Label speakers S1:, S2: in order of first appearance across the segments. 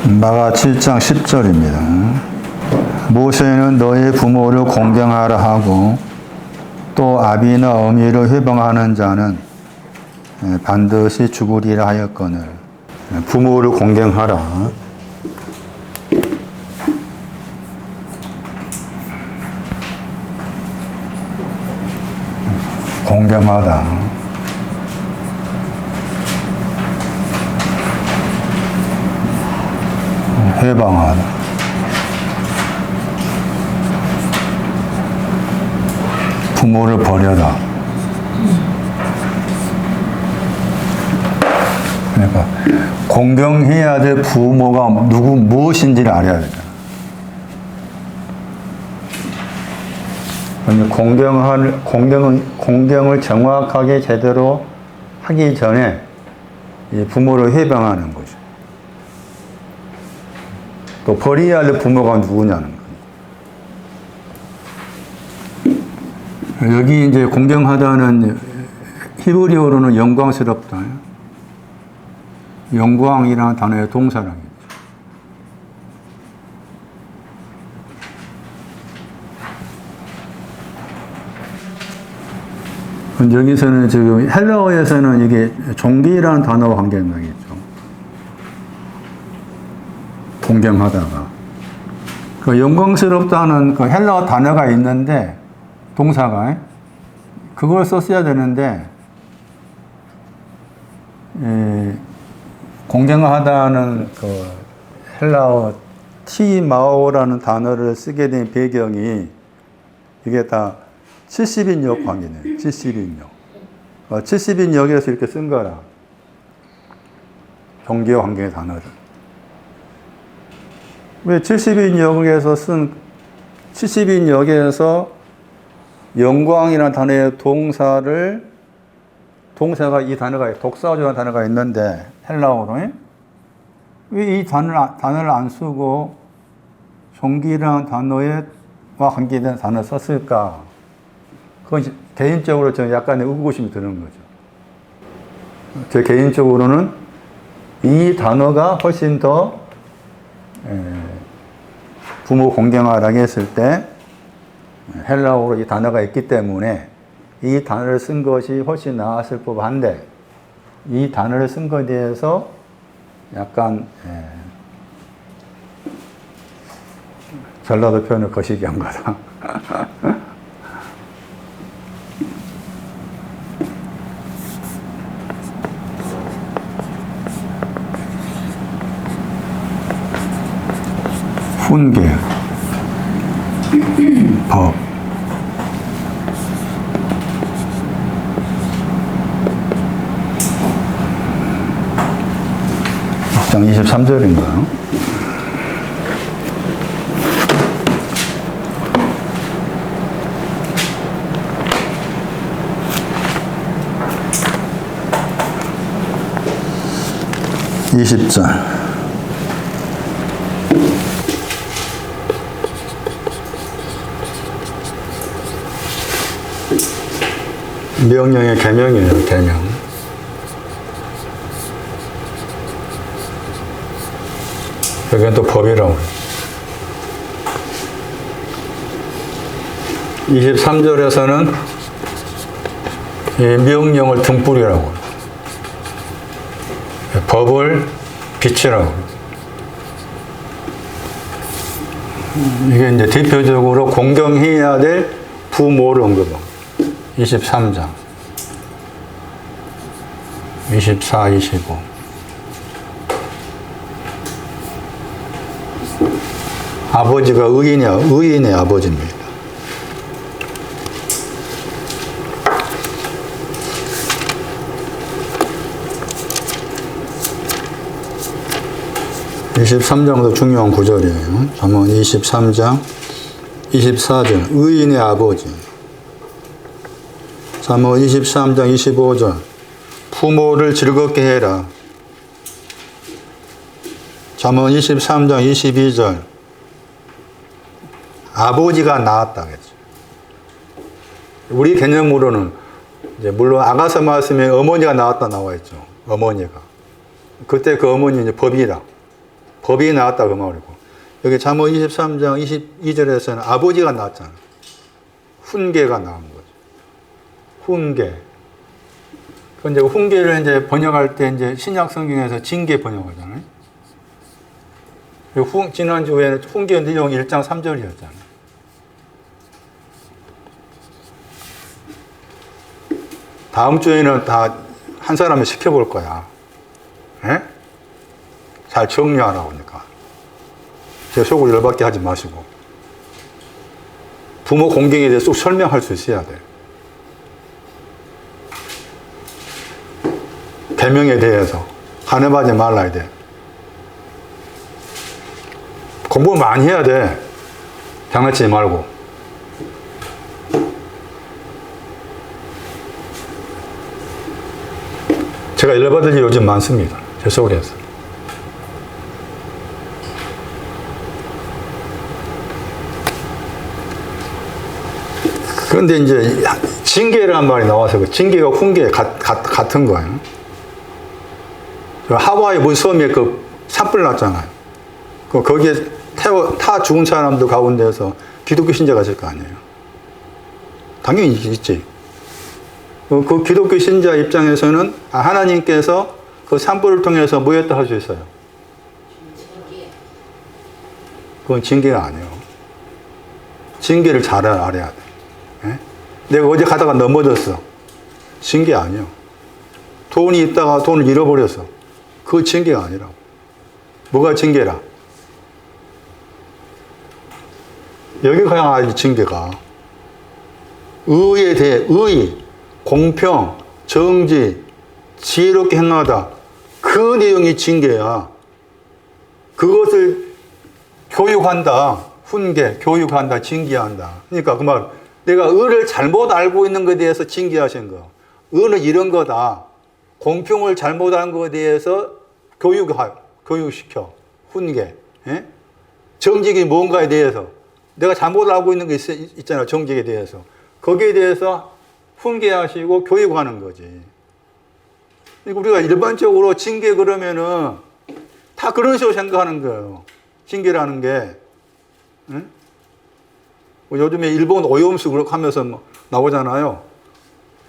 S1: 마가 7장 10절입니다. 모세는 너의 부모를 공경하라 하고 또 아비나 어미를 회방하는 자는 반드시 죽으리라 하였거늘. 부모를 공경하라. 공경하다. 회방하다. 부모를 버려라. 그러니까 공경해야 될 부모가 무엇인지를 알아야 되잖아. 공경을 정확하게 제대로 하기 전에 이 부모를 회방하는 거죠. 또 버려야 될 부모가 누구냐는 거예요. 여기 이제 공경하다는 히브리어로는 영광스럽다. 영광이라는 단어의 동사라겠죠. 여기서는 지금 헬라어에서는 이게 존귀라는 단어와 관계되겠죠. 공경하다가. 그 영광스럽다는 그 헬라어 단어가 있는데, 동사가, 그걸 썼어야 되는데, 공경하다는 그 헬라어 티마오라는 단어를 쓰게 된 배경이 이게 다 70인역 관계네요. 70인역. 70인역에서 이렇게 쓴 거라. 종교 관계의 단어를. 왜 70인역에서 70인역에서 영광이라는 단어의 동사가 이 단어가, 독사조라는 단어가 있는데, 헬라어로. 왜 이 단어를 안 쓰고 종기라는 단어와 관계된 단어를 썼을까? 그건 개인적으로 저는 약간의 의구심이 드는 거죠. 제 개인적으로는 이 단어가 훨씬 더 부모 공경하라고 했을 때 헬라어로 이 단어가 있기 때문에 이 단어를 쓴 것이 훨씬 나았을 법한데 이 단어를 쓴 것에 대해서 약간 전라도 표현을 거시기 한 거다. 훈계, 법. 장 23절인가요? 명령의 계명이에요, 계명. 그게 또 법이라고. 23절에서는 이 명령을 등불이라고. 법을 빛이라고. 이게 이제 대표적으로 공경해야 될 부모를 언급하고. 23장. 24, 25. 아버지가 의인의 아버지입니다. (23장도) 중요한 구절이에요. 잠언 23장 24절 의인의 아버지. 잠언 23장 25절 부모를 즐겁게 해라. 잠언 23장 22절 아버지가 낳았다겠죠. 우리 개념으로는 이제 물론 아가서 말씀에 어머니가 낳았다 나와 있죠. 어머니가. 그때 그 어머니 이제 법이다. 법이 나왔다 그 말이고. 여기 잠언 23장 22절에서는 아버지가 나왔잖아. 훈계가 나온 거죠. 훈계. 근데 훈계를 이제 번역할 때 이제 신약 성경에서 징계 번역하잖아요. 지난주에는 훈계 내용 1장 3절이었잖아요. 다음 주에는 다 한 사람을 시켜볼 거야. 에? 잘 정리하라고 하니까. 제 속을 열받게 하지 마시고. 부모 공경에 대해서 쭉 설명할 수 있어야 돼. 계명에 대해서 간음하지 말라야 돼. 공부 많이 해야 돼. 장난치지 말고. 제가 열받을 일이 요즘 많습니다. 제 속에서. 그런데 이제 징계라는 말이 나와서 그 징계가 훈계 같은 거예요. 하와이 무섬에 그 산불 났잖아요. 거기에 타 죽은 사람들 가운데서 기독교 신자가 있을 거 아니에요. 당연히 있지. 그 기독교 신자 입장에서는 하나님께서 그 산불을 통해서 뭐 했다 할 수 있어요? 그건 징계가 아니에요. 징계를 잘 알아야 돼. 예? 내가 어제 가다가 넘어졌어. 징계 아니에요. 돈이 있다가 돈을 잃어버렸어. 그거 징계가 아니라고. 뭐가 징계라? 여기 가야 알지, 징계가. 의에 대해, 의, 공평, 정지, 지혜롭게 행하다. 그 내용이 징계야. 그것을 교육한다. 훈계, 교육한다, 징계한다. 그러니까 그 말, 내가 의를 잘못 알고 있는 것에 대해서 징계하신 거. 의는 이런 거다. 공평을 잘못 한 것에 대해서 교육시켜. 훈계. 예? 정직이 뭔가에 대해서. 내가 잘못 알고 있는 게 있잖아. 정직에 대해서. 거기에 대해서 훈계하시고 교육하는 거지. 우리가 일반적으로 징계 그러면은 다 그런 식으로 생각하는 거예요. 징계라는 게. 응? 요즘에 일본 오염수 그렇게 하면서 나오잖아요.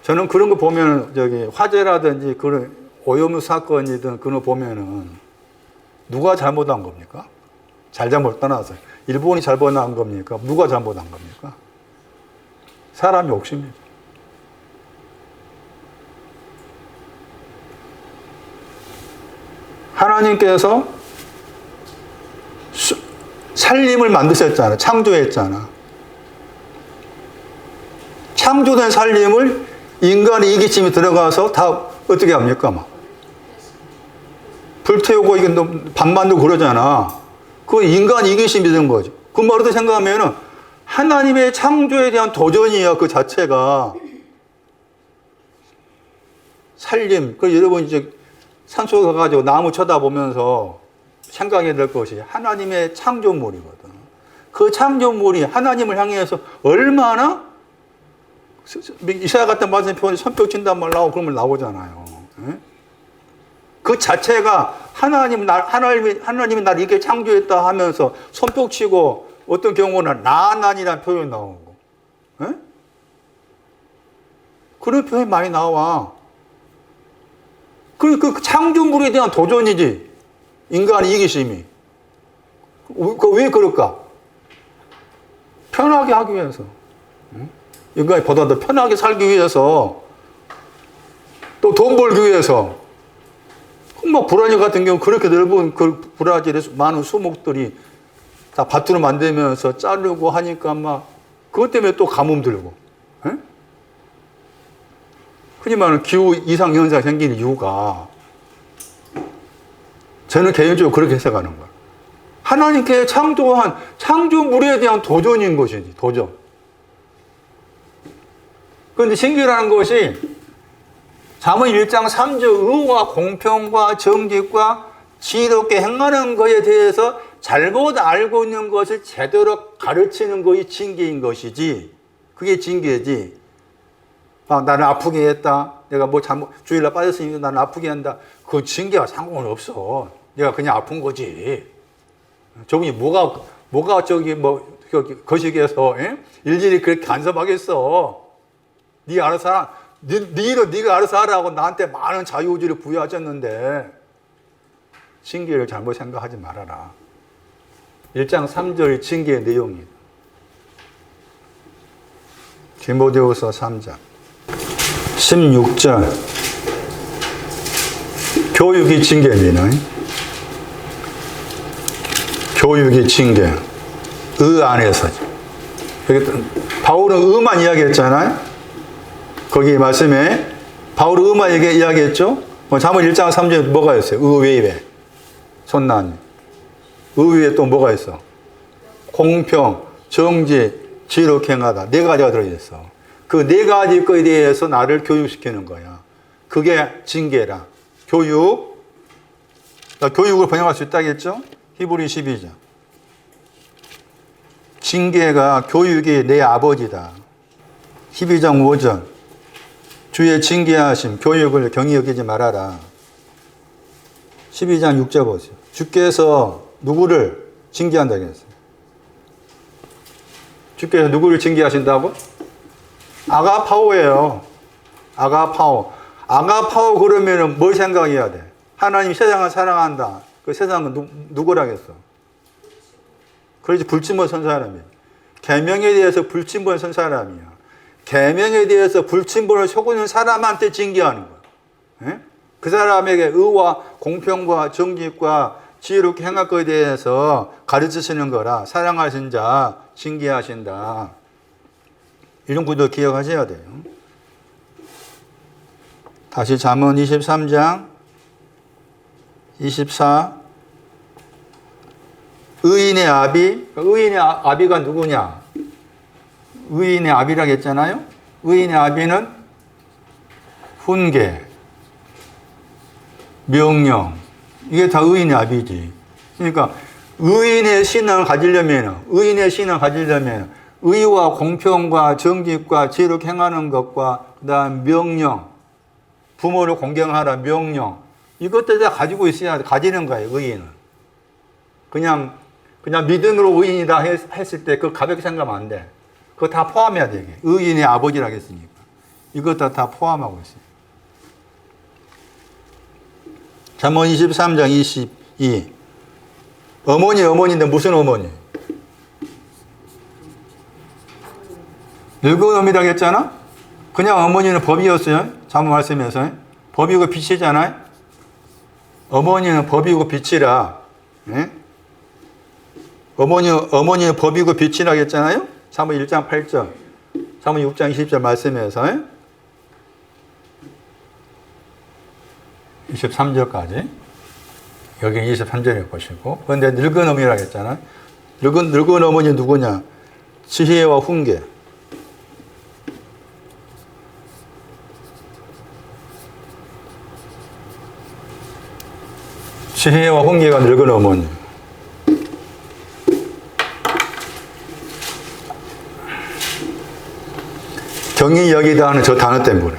S1: 저는 그런 거 보면 화재라든지 그런 오염수 사건이든 그런 거 보면은 누가 잘못한 겁니까? 잘못 떠나서. 일본이 잘못한 겁니까? 누가 잘못한 겁니까? 사람이 욕심이죠. 하나님께서 살림을 만드셨잖아. 창조했잖아. 창조된 살림을 인간의 이기심이 들어가서 다 어떻게 합니까? 막. 불태우고 이게 밥 만들고 그러잖아. 그건 인간 이기심이 된 거죠. 그 말을 생각하면은 하나님의 창조에 대한 도전이야, 그 자체가. 살림. 그 여러분 이제 산속에 가가지고 나무 쳐다보면서 생각해야 될 것이 하나님의 창조물이거든. 그 창조물이 하나님을 향해서 얼마나 이사야 같은 말씀 표현이 손뼉 친단 말 나오고 그런 말 나오잖아요. 그 자체가 하나님이 나를 이렇게 창조했다 하면서 손뼉 치고 어떤 경우는 나난이라는 표현이 나오고. 그런 표현이 많이 나와. 그 창조물에 대한 도전이지. 인간의 이기심이. 왜 그럴까? 편하게 하기 위해서. 인간이 보다 더 편하게 살기 위해서. 또 돈 벌기 위해서. 브라질 같은 경우 그렇게 넓은 그 브라질의 많은 수목들이 다 밭으로 만들면서 자르고 하니까 그것 때문에 또 가뭄 들고. 흔히 말하는 기후 이상 현상이 생기는 이유가 저는 개인적으로 그렇게 해석하는 거예요. 하나님께 창조한 창조물에 대한 도전인 것이지, 도전. 그런데 신기라는 것이 잠언 1장 3절 의와 공평과 정직과 지혜롭게 행하는 것에 대해서 잘못 알고 있는 것을 제대로 가르치는 것이 징계인 것이지. 그게 징계지. 나는 아프게 했다. 내가 잘못 주일날 빠졌으니까 나는 아프게 한다. 그 징계와 상관없어. 내가 그냥 아픈 거지. 저분이 뭐가 저기 뭐 거시기에서 일일이 그렇게 간섭하겠어. 네 알아서 하라. 네가 알아서 하라고 나한테 많은 자유의지를 부여하셨는데 징계를 잘못 생각하지 말아라. 1장 3절 징계의 내용이다. 디모데후서 3장 16절 교육이 징계입니다. 교육이 징계. 의 안에서죠. 바울은 의만 이야기했잖아요. 거기 말씀에 바울은 의만 이야기했죠. 잠언 1장 3절에 뭐가 있어요? 의 외에 손난. 의 외에 또 뭐가 있어? 공평, 정직, 지혜롭게 행하다. 네 가지가 들어있어. 그 네 가지 거에 대해서 나를 교육시키는 거야. 그게 징계라. 교육. 교육을 번역할 수 있다겠죠? 히브리 12장. 징계가 교육이 내 아버지다. 12장 5절. 주의 징계하심, 교육을 경히 여기지 말아라. 12장 6절 보세요. 주께서 누구를 징계한다고 했어요? 주께서 누구를 징계하신다고? 아가파오예요. 아가파오. 아가파오 그러면은 뭘 생각해야 돼? 하나님 세상을 사랑한다. 그 세상은 누구라겠어? 그렇지, 불침을 선 사람이야. 계명에 대해서 불침을 선 사람이야. 계명에 대해서 불침번을 속이는 사람한테 징계하는 거야. 예? 그 사람에게 의와 공평과 정직과 지혜롭게 행할 것에 대해서 가르치시는 거라. 사랑하신 자 징계하신다. 이런 구도 기억하셔야 돼요. 다시 잠언 23장 24. 의인의 아비. 의인의 아비가 누구냐? 의인의 아비라고 했잖아요. 의인의 아비는 훈계, 명령. 이게 다 의인의 아비지. 그러니까 의인의 신앙을 가지려면 의와 공평과 정직과 지혜롭게 행하는 것과 그다음 명령, 부모를 공경하라 명령. 이것들 다 가지고 있어야 가지는 거예요. 의인은. 그냥 믿음으로 의인이다 했을 때 그거 가볍게 생각하면 안 돼. 그거 다 포함해야 돼. 의인의 아버지라고 했으니까. 이것도 다 포함하고 있어요. 잠언 23장 22. 어머니인데 무슨 어머니? 늙은 어머니라고 했잖아? 그냥 어머니는 법이었어요. 잠언 말씀에서. 법이고 빛이잖아요. 어머니는 법이고 빛이라. 예? 어머니는 법이고 빛이라고 했잖아요. 잠언 1장 8절. 잠언 6장 20절 말씀에서 23절까지. 여기 23절에 보시고. 그런데 늙은 어머니라고 했잖아요. 늙은 어머니 누구냐? 지혜와 훈계. 지혜와 훈계가 늙은 어머니. 경히 여기다 하는 저 단어 때문에.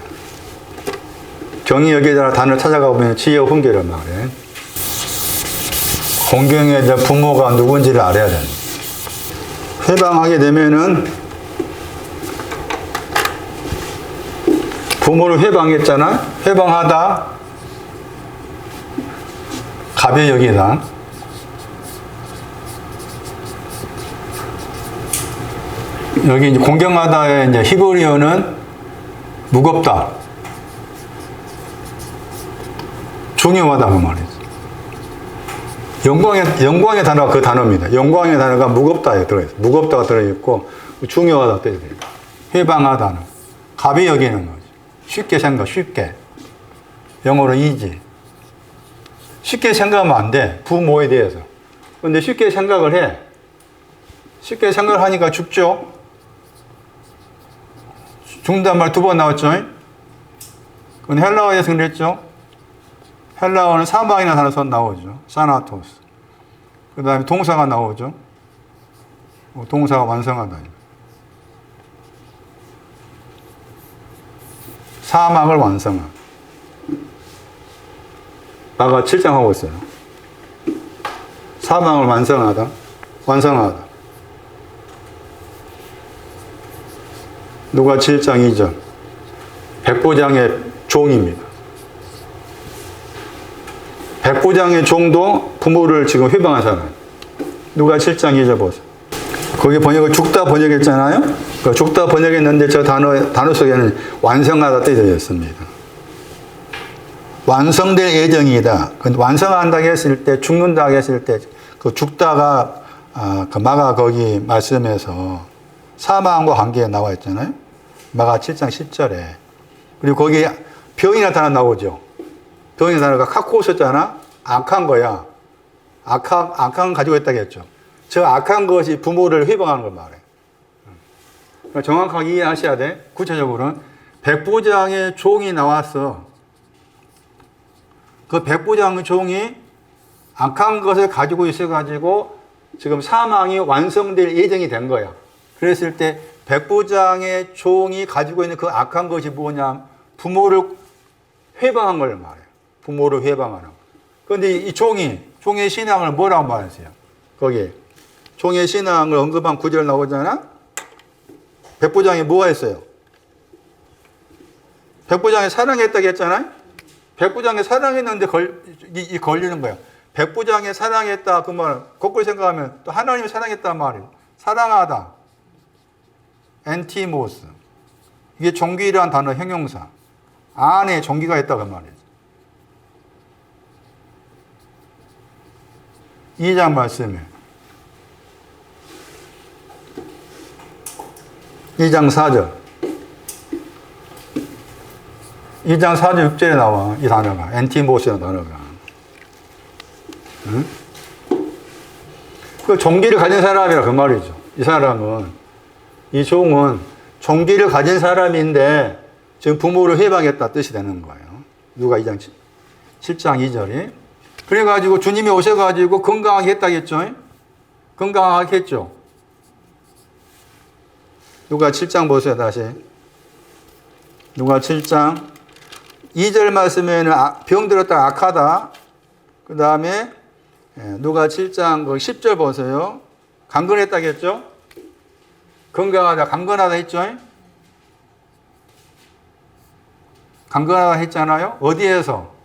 S1: 경히 여기다 단어를 찾아가 보면 지혜와 훈계란 말이에요. 공경에 대한 부모가 누군지를 알아야 됩니다. 회방하게 되면은 부모를 회방했잖아. 회방하다 가벼 여기다. 여기 이제 공경하다의 이제 히브리어는 무겁다, 중요하다 그 말이죠. 영광의 단어가 그 단어입니다. 영광의 단어가 무겁다에 들어있어요. 무겁다가 들어있고 중요하다 뜻이 돼요. 회방하다는 가벼이 여기는 거죠. 쉽게 생각, 쉽게. 영어로 easy. 쉽게 생각하면 안 돼. 부모에 대해서. 그런데 쉽게 생각을 해. 쉽게 생각을 하니까 죽죠. 죽는다는 말 2번 나왔죠. 그건 헬라어에서 그랬죠. 헬라어는 사망이라는 단어에서 나오죠. 사나토스. 그 다음에 동사가 나오죠. 동사가 완성하다. 사망을 완성한. 마가 7장 하고 있어요. 사망을 완성하다. 누가 7장 2절. 백부장의 종입니다. 백부장의 종도 부모를 지금 회방한 사람. 누가 7장 2절 보세요. 거기 번역을 죽다 번역했잖아요. 그 죽다 번역했는데 저 단어 속에는 완성하다 뜻이 되었습니다. 완성될 예정이다. 완성한다고 했을 때, 죽는다고 했을 때, 그 죽다가, 그 마가 거기 말씀에서 사망과 관계에 나와 있잖아요. 마가 7장 10절에. 그리고 거기 병이라는 단어 나오죠. 병이라는 단어가 카코스잖아. 악한 거야. 악한 가지고 있다고 했죠. 저 악한 것이 부모를 회방하는 걸 말해. 그러니까 정확하게 이해하셔야 돼. 구체적으로는 백부장의 종이 나왔어. 그 백부장 종이 악한 것을 가지고 있어가지고 지금 사망이 완성될 예정이 된 거야. 그랬을 때 백부장의 종이 가지고 있는 그 악한 것이 뭐냐? 부모를 회방한 걸 말해요. 부모를 회방하는 거. 그런데 이 종의 신앙을 뭐라고 말하세요? 거기에 종의 신앙을 언급한 구절 나오잖아? 백부장이 뭐가 했어요? 백부장이 사랑했다고 했잖아요? 백부장이 사랑했는데 걸리는 거야. 백부장이 사랑했다 그 말 거꾸로 생각하면 또 하나님이 사랑했단 말이에요. 사랑하다. 엔티모스. 이게 종기라는 단어 형용사. 안에 종기가 있다 그 말이에요. 2장 말씀에 2장 4절 2장 4절 6절에 나와 이 단어가 엔티모스라는 단어가. 응? 그 종기를 가진 사람이라 그 말이죠. 이 사람은 이 종은 종기를 가진 사람인데 지금 부모를 회방했다 뜻이 되는 거예요. 누가 2장 7장 2절이. 그래가지고 주님이 오셔가지고 건강하게 했다겠죠. 건강하게 했죠. 누가 7장 보세요 다시. 누가 7장 2절 말씀에는 병들었다 악하다. 그 다음에 누가 7장 10절 보세요. 강건했다겠죠. 건강하다 강건하다 했죠. 강건하다 했잖아요. 어디에서?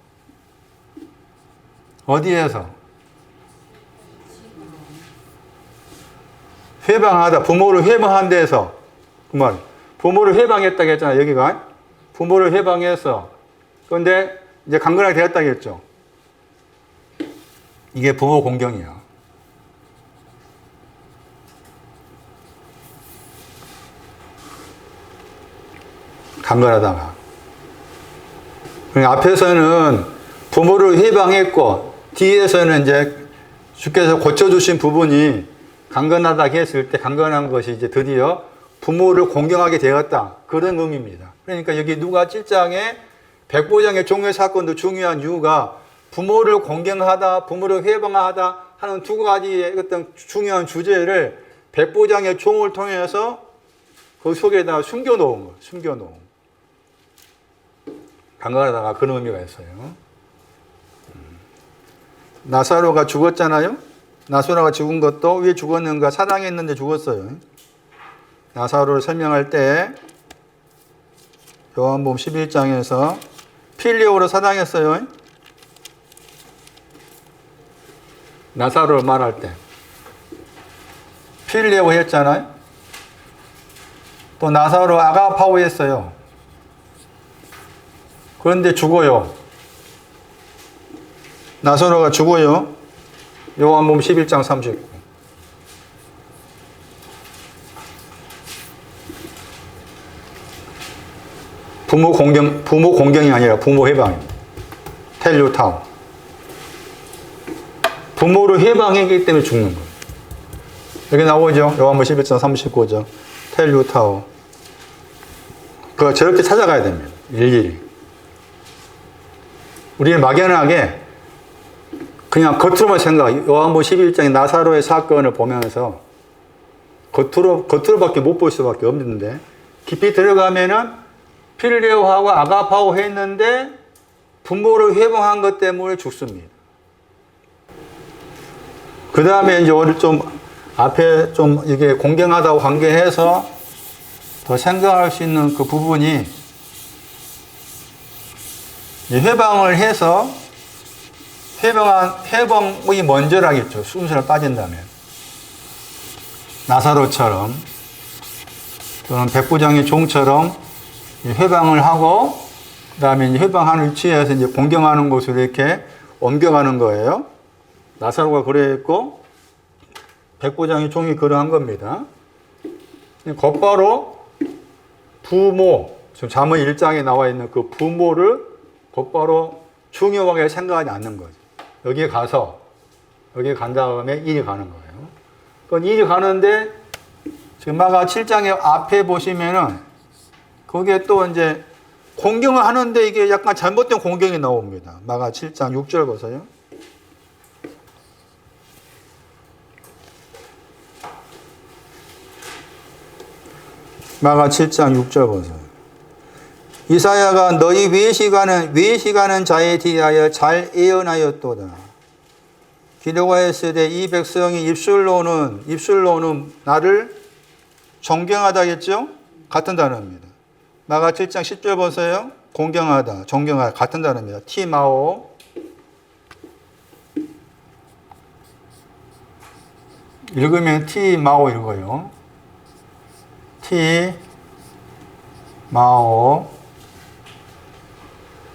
S1: 회방하다. 부모를 회방한 데에서. 그 말. 부모를 회방했다고 했잖아요. 여기가. 부모를 회방해서. 그런데 이제 강건하게 되었다고 했죠. 이게 부모 공경이야. 강건하다가. 앞에서는 부모를 회방했고, 뒤에서는 이제 주께서 고쳐주신 부분이 강건하다 했을 때 강건한 것이 이제 드디어 부모를 공경하게 되었다. 그런 의미입니다. 그러니까 여기 누가 7장에 백부장의 종의 사건도 중요한 이유가 부모를 공경하다, 부모를 회방하다 하는 두 가지의 어떤 중요한 주제를 백부장의 종을 통해서 그 속에다 숨겨놓은 거예요. 숨겨놓은. 강건하다가 그런 의미가 있어요. 나사로가 죽었잖아요. 나사로가 죽은 것도 왜 죽었는가? 사랑했는데 죽었어요. 나사로를 설명할 때 요한복음 11장에서 필리오로 사랑했어요. 나사로를 말할 때 필리오 했잖아요. 또 나사로 아가파오 했어요. 그런데 죽어요. 나사로가 죽어요. 요한복음 11장 39. 부모 공경이 아니라 부모 회방입니다. 텔루타오. 부모를 회방했기 때문에 죽는 거예요. 여기 나오죠. 요한복음 11장 39절. 텔루타오. 그거 저렇게 찾아가야 됩니다. 일일이. 우리는 막연하게 그냥 겉으로만 요한복음 11장의 나사로의 사건을 보면서 겉으로밖에 못 볼 수밖에 없는데 깊이 들어가면은 필레오하고 아가파오 했는데 부모를 회방한 것 때문에 죽습니다. 그 다음에 이제 오늘 좀 앞에 좀 이게 공경하다고 관계해서 더 생각할 수 있는 그 부분이 회방을 해서 회방이 먼저라겠죠. 순서를 따진다면. 나사로처럼 또는 백부장의 종처럼 회방을 하고 그 다음에 회방하는 위치에서 이제 공경하는 곳으로 이렇게 옮겨가는 거예요. 나사로가 그랬고 백부장의 종이 그러한 겁니다. 곧바로 부모, 지금 잠언 1장에 나와 있는 그 부모를 곧바로 중요하게 생각하지 않는 거죠. 여기에 간 다음에 일이 가는 거예요. 그건 일이 가는데 지금 마가 7장의 앞에 보시면은 거기에 또 이제 공경을 하는데 이게 약간 잘못된 공경이 나옵니다. 마가 7장 6절 보세요. 마가 7장 6절 보세요. 이사야가 너희 외식하는 자에 대하여 잘 예언하였도다. 기록하였으되 이 백성이 입술로는 나를 존경하다겠죠? 같은 단어입니다. 마가 7장 10절 보세요. 공경하다, 존경하다 같은 단어입니다. 티마오. 읽으면 티마오 읽어요. 티마오.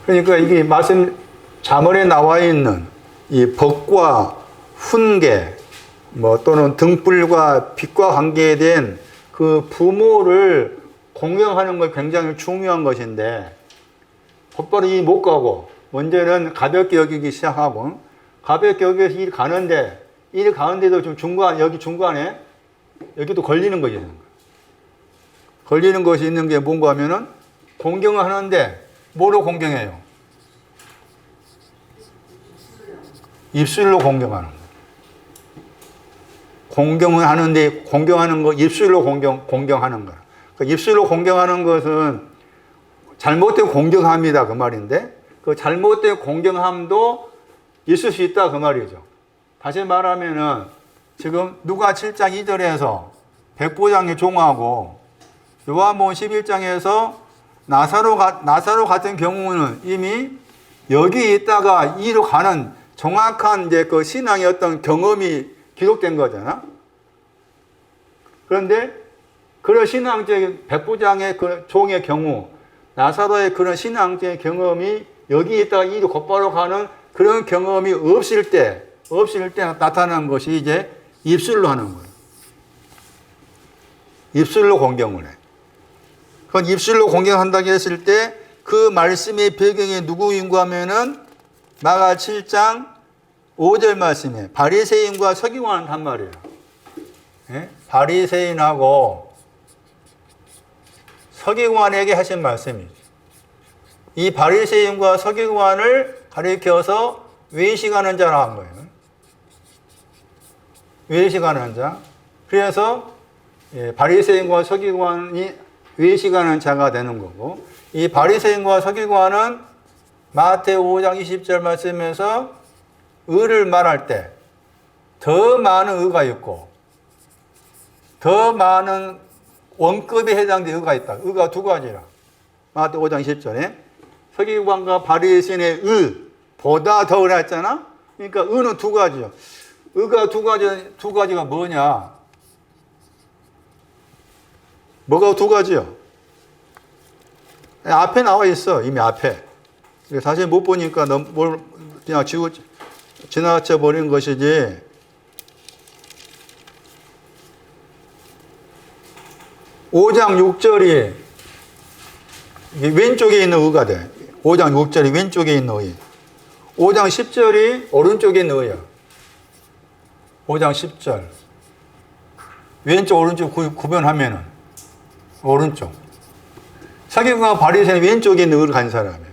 S1: 그러니까 이게 말씀 잠언에 나와 있는 이 법과 훈계 또는 등불과 빛과 관계된 그 부모를 공경하는 것 굉장히 중요한 것인데 곧바로 이 못 가고 먼저는 가볍게 여기기 시작하고 가볍게 여기서 일 가는데도 좀 중간에 여기도 걸리는 것이 있는 거예요. 걸리는 것이 있는 게 뭔가 하면은 공경을 하는데 뭐로 공경해요? 입술로 공경하는 거예요. 공경을 하는데 공경하는 거 입술로 공경하는 거예요. 그러니까 입술로 공경하는 것은 잘못된 공경함이다 그 말인데 그 잘못된 공경함도 있을 수 있다 그 말이죠. 다시 말하면은 지금 누가 7장 2절에서 백부장의 종하고 요한복음 11장에서 나사로 같은 경우는 이미 여기 있다가 이로 가는 정확한 이제 그 신앙의 어떤 경험이 기록된 거잖아. 그런데 그런 신앙적인 백부장의 그 종의 경우, 나사로의 그런 신앙적인 경험이 여기 있다가 이로 곧바로 가는 그런 경험이 없을 때 나타나는 것이 이제 입술로 하는 거예요. 입술로 공경을 해. 그건 입술로 공경한다고 했을 때 그 말씀의 배경이 누구인가 하면은 마가 7장 5절 말씀에 바리새인과 서기관을 한 말이에요. 예? 바리새인하고 서기관에게 하신 말씀이죠. 이 바리새인과 서기관을 가리켜서 외식하는 자라 한 거예요. 외식하는 자. 그래서 바리새인과 서기관이 외식하는 자가 되는 거고 이 바리새인과 서기관은 마태오 5장 20절 말씀에서 의를 말할 때 더 많은 의가 있고 더 많은 원급에 해당된 의가 있다. 의가 두 가지라. 마태오 5장 20절에 서기관과 바리새인의 의보다 더 의라 했잖아. 그러니까 의는 두 가지요. 의가 두 가지가 뭐냐? 뭐가 두 가지요? 앞에 나와 있어. 이미 앞에. 사실 못 보니까 뭘 그냥 지나쳐 버린 것이지. (5장 6절이) 왼쪽에 있는 의가 돼. 5장 6절이 왼쪽에 있는 의. 5장 10절이 오른쪽에 있는 의야. 5장 10절. 왼쪽 오른쪽 구분하면은 오른쪽. 서기관과 바리새인은 왼쪽에 있는 의를 가진 사람이에요.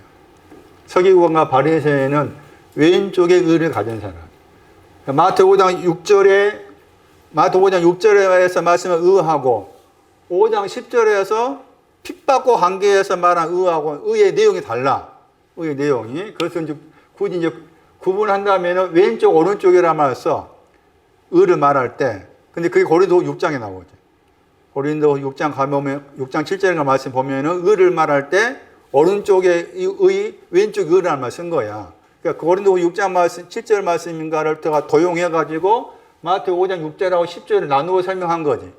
S1: 서기관과 바리새인은 왼쪽에 의를 가진 사람. 마태오 5장 6절에서 말씀을 의하고 5장 10절에서 핍박과 관계에서 말한 의하고 의의 내용이 달라. 의의 내용이. 그래서 굳이 구분한다면 왼쪽 오른쪽이라 말을 써. 의를 말할 때, 근데 그게 고린도 6장에 나오죠. 고린도 6장 가보면 6장 7절인가 말씀 보면은 의를 말할 때 오른쪽에 의, 왼쪽 의라는 말 쓴 거야. 그러니까 고린도 6장 말씀 7절 말씀인가를 도용해 가지고 마태오 5장 6절하고 10절을 나누어 설명한 거지.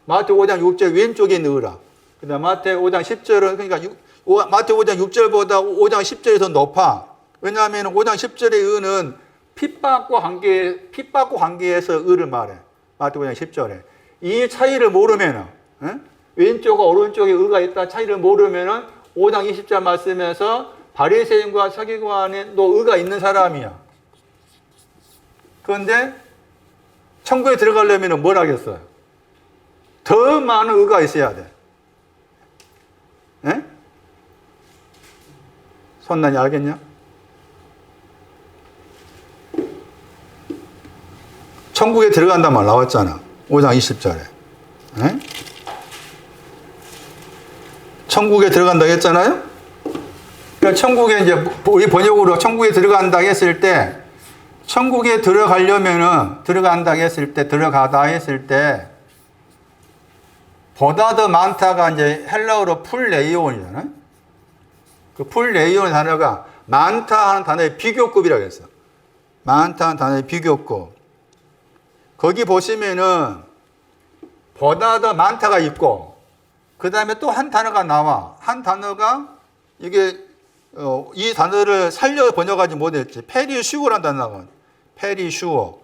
S1: 마태오 5장 6절 왼쪽에 있는 의라. 그다음 마태오 5장 10절은 그러니까 마태오 5장 6절보다 5장 10절이 더 높아. 왜냐하면 5장 10절의 의는 핍박과 관계에서 의를 말해. 마태오 5장 10절에. 이 차이를 모르면은, 왼쪽과 오른쪽에 의가 있다 차이를 모르면은 5장 20절 말씀에서 바리새인과 서기관에도 의가 있는 사람이야. 그런데 천국에 들어가려면 뭘 하겠어요? 더 많은 의가 있어야 돼. 예? 손난이 알겠냐? 천국에 들어간단 말 나왔잖아. 5장 20절에. 예? 천국에 들어간다 했잖아요? 그러니까 천국에 이제 우리 번역으로 천국에 들어간다 했을 때 천국에 들어간다 했을 때 보다 더 많다가 이제 헬라어로 풀레이온이잖아요. 그 풀레이온 단어가 많다 하는 단어의 비교급이라고 했어. 많다 하는 단어의 비교급. 거기 보시면은 보다 더 많다가 있고 그 다음에 또 한 단어가 나와. 한 단어가 이게 이 단어를 살려 번역하지 못했지. 페리슈어라는 단어가 페리슈어.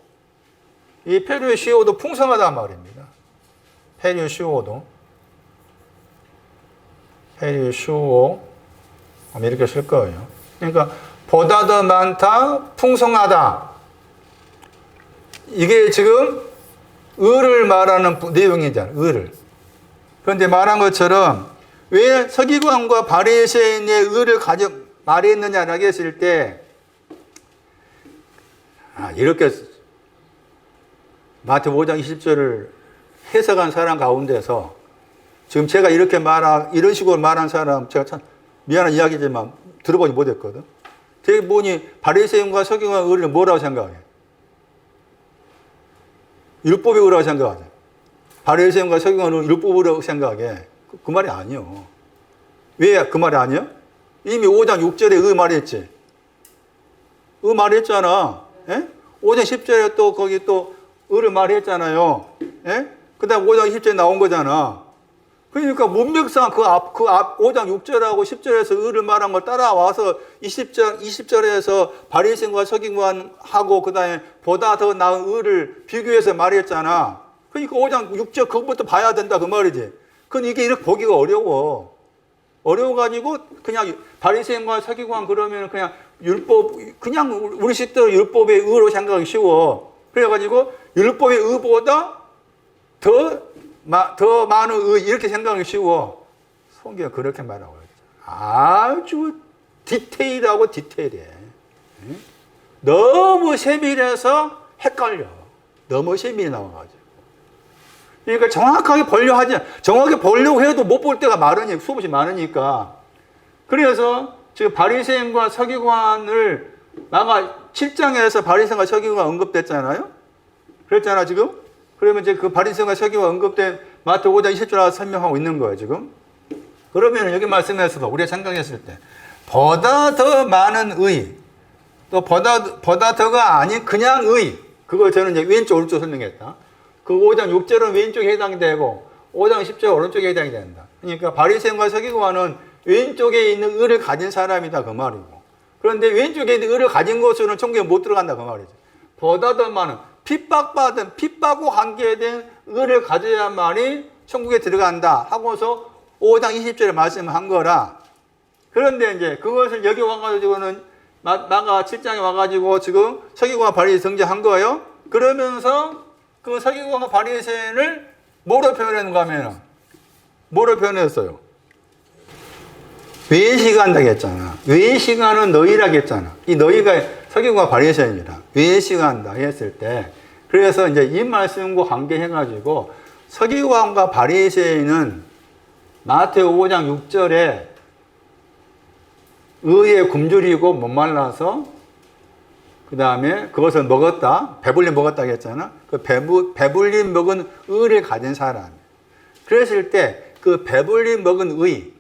S1: 이 페리슈어도 풍성하단 말입니다. 페리슈어 이렇게 쓸 거예요. 그러니까 보다 더 많다, 풍성하다. 이게 지금 의를 말하는 내용이잖아요. 의를. 그런데 말한 것처럼 왜 서기관과 바리새인의 의를 말했느냐라고 했을 때 이렇게 마태오 5장 20절을 해석한 사람 가운데서 지금 제가 이런 식으로 말한 사람 제가 참 미안한 이야기지만 들어보지 못했거든. 대부분이 바리새인과 서기관의 의를 뭐라고 생각해? 율법의 의라고 생각하죠. 바리새인과 서기관은 율법이라고 생각해. 그 말이 아니요. 왜 그 말이 아니요? 이미 5장 6절에 의 말했지. 의 말했잖아. 예? 5장 10절에 또 거기 또 의를 말했잖아요. 예? 그 다음 5장 10절에 나온 거잖아. 그러니까 문맥상 그 앞 5장 6절하고 10절에서 의를 말한 걸 따라와서 20절에서 바리새인과 서기관하고 그 다음에 보다 더 나은 의를 비교해서 말했잖아. 그러니까 5장 6절 그것부터 봐야 된다 그 말이지. 그건 이게 이렇게 보기가 어려워가지고 그냥 바리새인과 서기관 그러면 그냥 그냥 우리 식대로 율법의 의로 생각하기 쉬워. 그래가지고 율법의 의보다 더 많은 의 이렇게 생각하기 쉬워. 성경은 그렇게 말하고 있죠. 아주 디테일해. 너무 세밀해서 헷갈려. 너무 세밀히 나와가지고. 그러니까 정확하게 보려고 해도 못 볼 때가 수없이 많으니까. 그래서 지금 바리새인과 서기관을 7장에서 바리새인과 서기관가 언급됐잖아요. 그랬잖아 지금. 그러면 이제 그 바리새인과 서기관가 언급된 마태오 5장 20절 설명하고 있는 거예요 지금. 그러면 여기 말씀에서도 우리가 생각했을 때 보다 더 많은 의, 또 보다 더가 아닌 그냥 의, 그걸 저는 이제 왼쪽 오른쪽 설명했다. 그 5장 6절은 왼쪽에 해당되고 5장 10절 오른쪽에 해당이 된다. 그러니까 바리새인과 서기관은 왼쪽에 있는 의를 가진 사람이다 그 말이고. 그런데 왼쪽에 있는 의를 가진 것으로는 천국에 못 들어간다 그 말이죠. 보다 더 많은 핍박과 관계된 의를 가져야만이 천국에 들어간다 하고서 5장 20절에 말씀한 거라. 그런데 이제 그것을 여기 와가지고는 나가 7장에 와가지고 지금 서기관과 바리새인 정죄한 거예요. 그러면서 그 서기관과 바리새인을 뭐로 표현했는가 하면 뭐로 표현했어요? 외식한다고 했잖아. 외식하는 너희라고 했잖아. 이 너희가 서기관과 바리새인이라 외식한다 했을 때 그래서 이제 이 말씀과 관계해가지고 서기관과 바리새인은 마태오 5장 6절에 의에 굶주리고 목말라서 그 다음에 그것을 먹었다. 배불리 먹었다고 했잖아. 그 배불리 먹은 의를 가진 사람. 그랬을 때 그 배불리 먹은 의,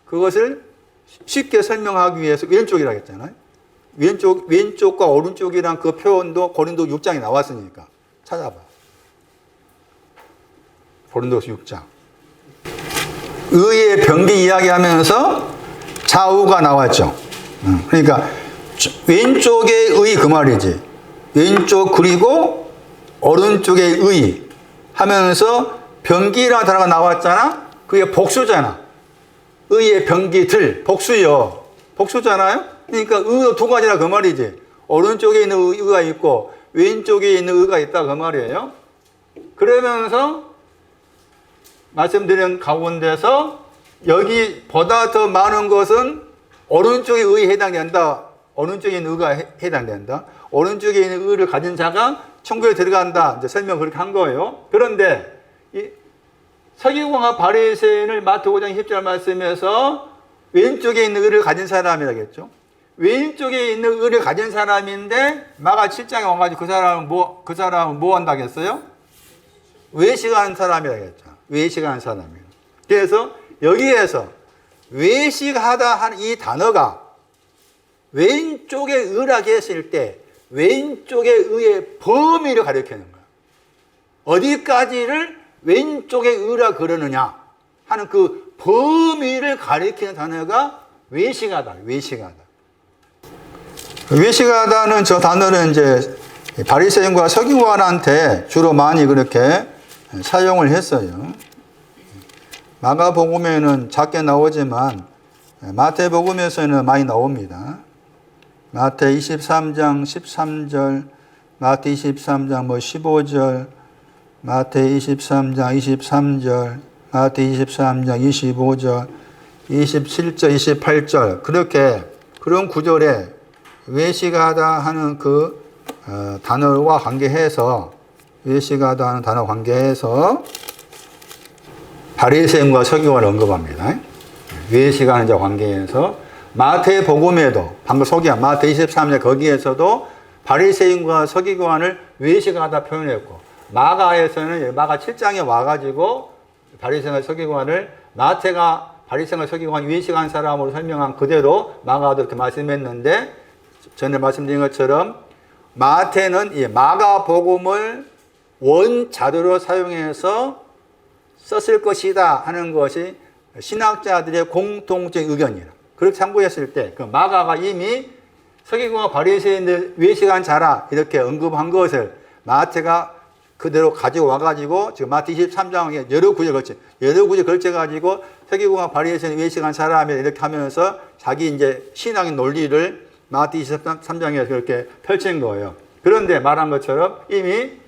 S1: 그것을 쉽게 설명하기 위해서 왼쪽이라고 했잖아요. 왼쪽과 오른쪽이란 그 표현도 고린도 6장에 나왔으니까. 찾아봐. 고린도서 6장. 의의 병기 이야기하면서 좌우가 나왔죠. 그러니까 왼쪽의 의 그 말이지. 왼쪽 그리고 오른쪽의 의 하면서 병기라는 단어가 나왔잖아. 그게 복수잖아. 의의 병기들 복수요. 복수잖아요. 그러니까 의도 두 가지라 그 말이지. 오른쪽에 있는 의가 있고 왼쪽에 있는 의가 있다 그 말이에요. 그러면서 말씀드린 가운데서 여기보다 더 많은 것은 오른쪽의 의에 해당된다. 오른쪽에 있는 의가 해당된다. 오른쪽에 있는 의를 가진 자가 천국에 들어간다. 이제 설명 그렇게 한 거예요. 그런데 이 서기관과 바리새인을 마태복음 5장 10절 말씀에서 왼쪽에 있는 의를 가진 사람이라겠죠. 왼쪽에 있는 의를 가진 사람인데 마가 7장에 와가지고 그 사람은 뭐 한다겠어요? 외식하는 사람이라겠죠. 외식하는 사람이에요. 그래서 여기에서 외식하다 한 이 단어가 왼쪽에 의라고 했을 때 왼쪽의 의의 범위를 가리키는 거예요. 어디까지를 왼쪽의 의라 그러느냐 하는 그 범위를 가리키는 단어가 외식하다. 외식하다. 외식하다는 저 단어는 이제 바리새인과 서기관한테 주로 많이 그렇게 사용을 했어요. 마가복음에는 작게 나오지만 마태복음에서는 많이 나옵니다. 마태 23장 13절, 마태 23장 15절, 마태 23장 23절, 마태 23장 25절, 27절, 28절 그렇게 그런 구절에 외식하다 하는 그 단어와 관계해서 외식하다 하는 단어 관계해서 바리새인과 서기관을 언급합니다. 외식하는 자 관계에서 마태복음에도 방금 소개한 마태 23장 거기에서도 바리새인과 서기관을 외식하다 표현했고 마가에서는 마가 7장에 와가지고 바리새인과 서기관을 마태가 바리새인과 서기관 외식한 사람으로 설명한 그대로 마가도 이렇게 말씀했는데 전에 말씀드린 것처럼 마태는 이 마가복음을 원자료로 사용해서 썼을 것이다 하는 것이 신학자들의 공통적인 의견이라. 그렇게 참고했을 때 그 마가가 이미 서기관과 바리새인들 외식한 자라 이렇게 언급한 것을 마태가 그대로 가지고 와가지고 지금 마태 23장에 여러 구절 걸쳐가지고 서기관과 바리새인 외식한 사람이 이렇게 하면서 자기 이제 신앙의 논리를 마태 23장에서 그렇게 펼친 거예요. 그런데 말한 것처럼 이미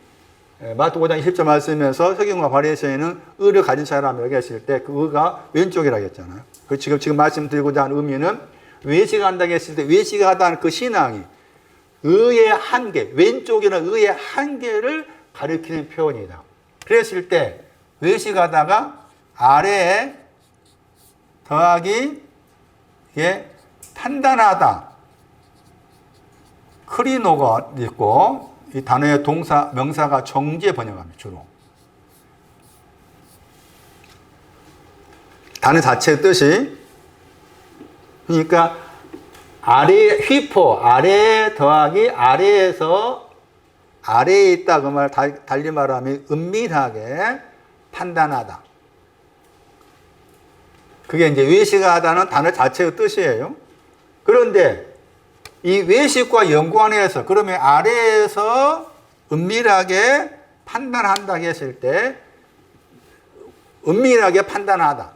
S1: 마태 5장 10절 말씀에서 서기관과 바리새인은 의를 가진 사람이라고 했을 때 그 의가 왼쪽이라고 했잖아요. 지금 말씀드리고자 하는 의미는 외식한다고 했을 때 외식하다는 그 신앙이 의의 한계, 왼쪽이나 의의 한계를 가리키는 표현이다. 그랬을 때 외식하다가 아래에 더하기 판단하다. 크리노가 있고 이 단어의 동사, 명사가 정지에 번역합니다. 주로. 단어 자체의 뜻이 그러니까 아래 휘포 아래 더하기 아래에서 아래에 있다 그 말 달리 말하면 은밀하게 판단하다. 그게 이제 외식하다는 단어 자체의 뜻이에요. 그런데 이 외식과 연관해서 그러면 아래에서 은밀하게 판단한다 했을 때 은밀하게 판단하다.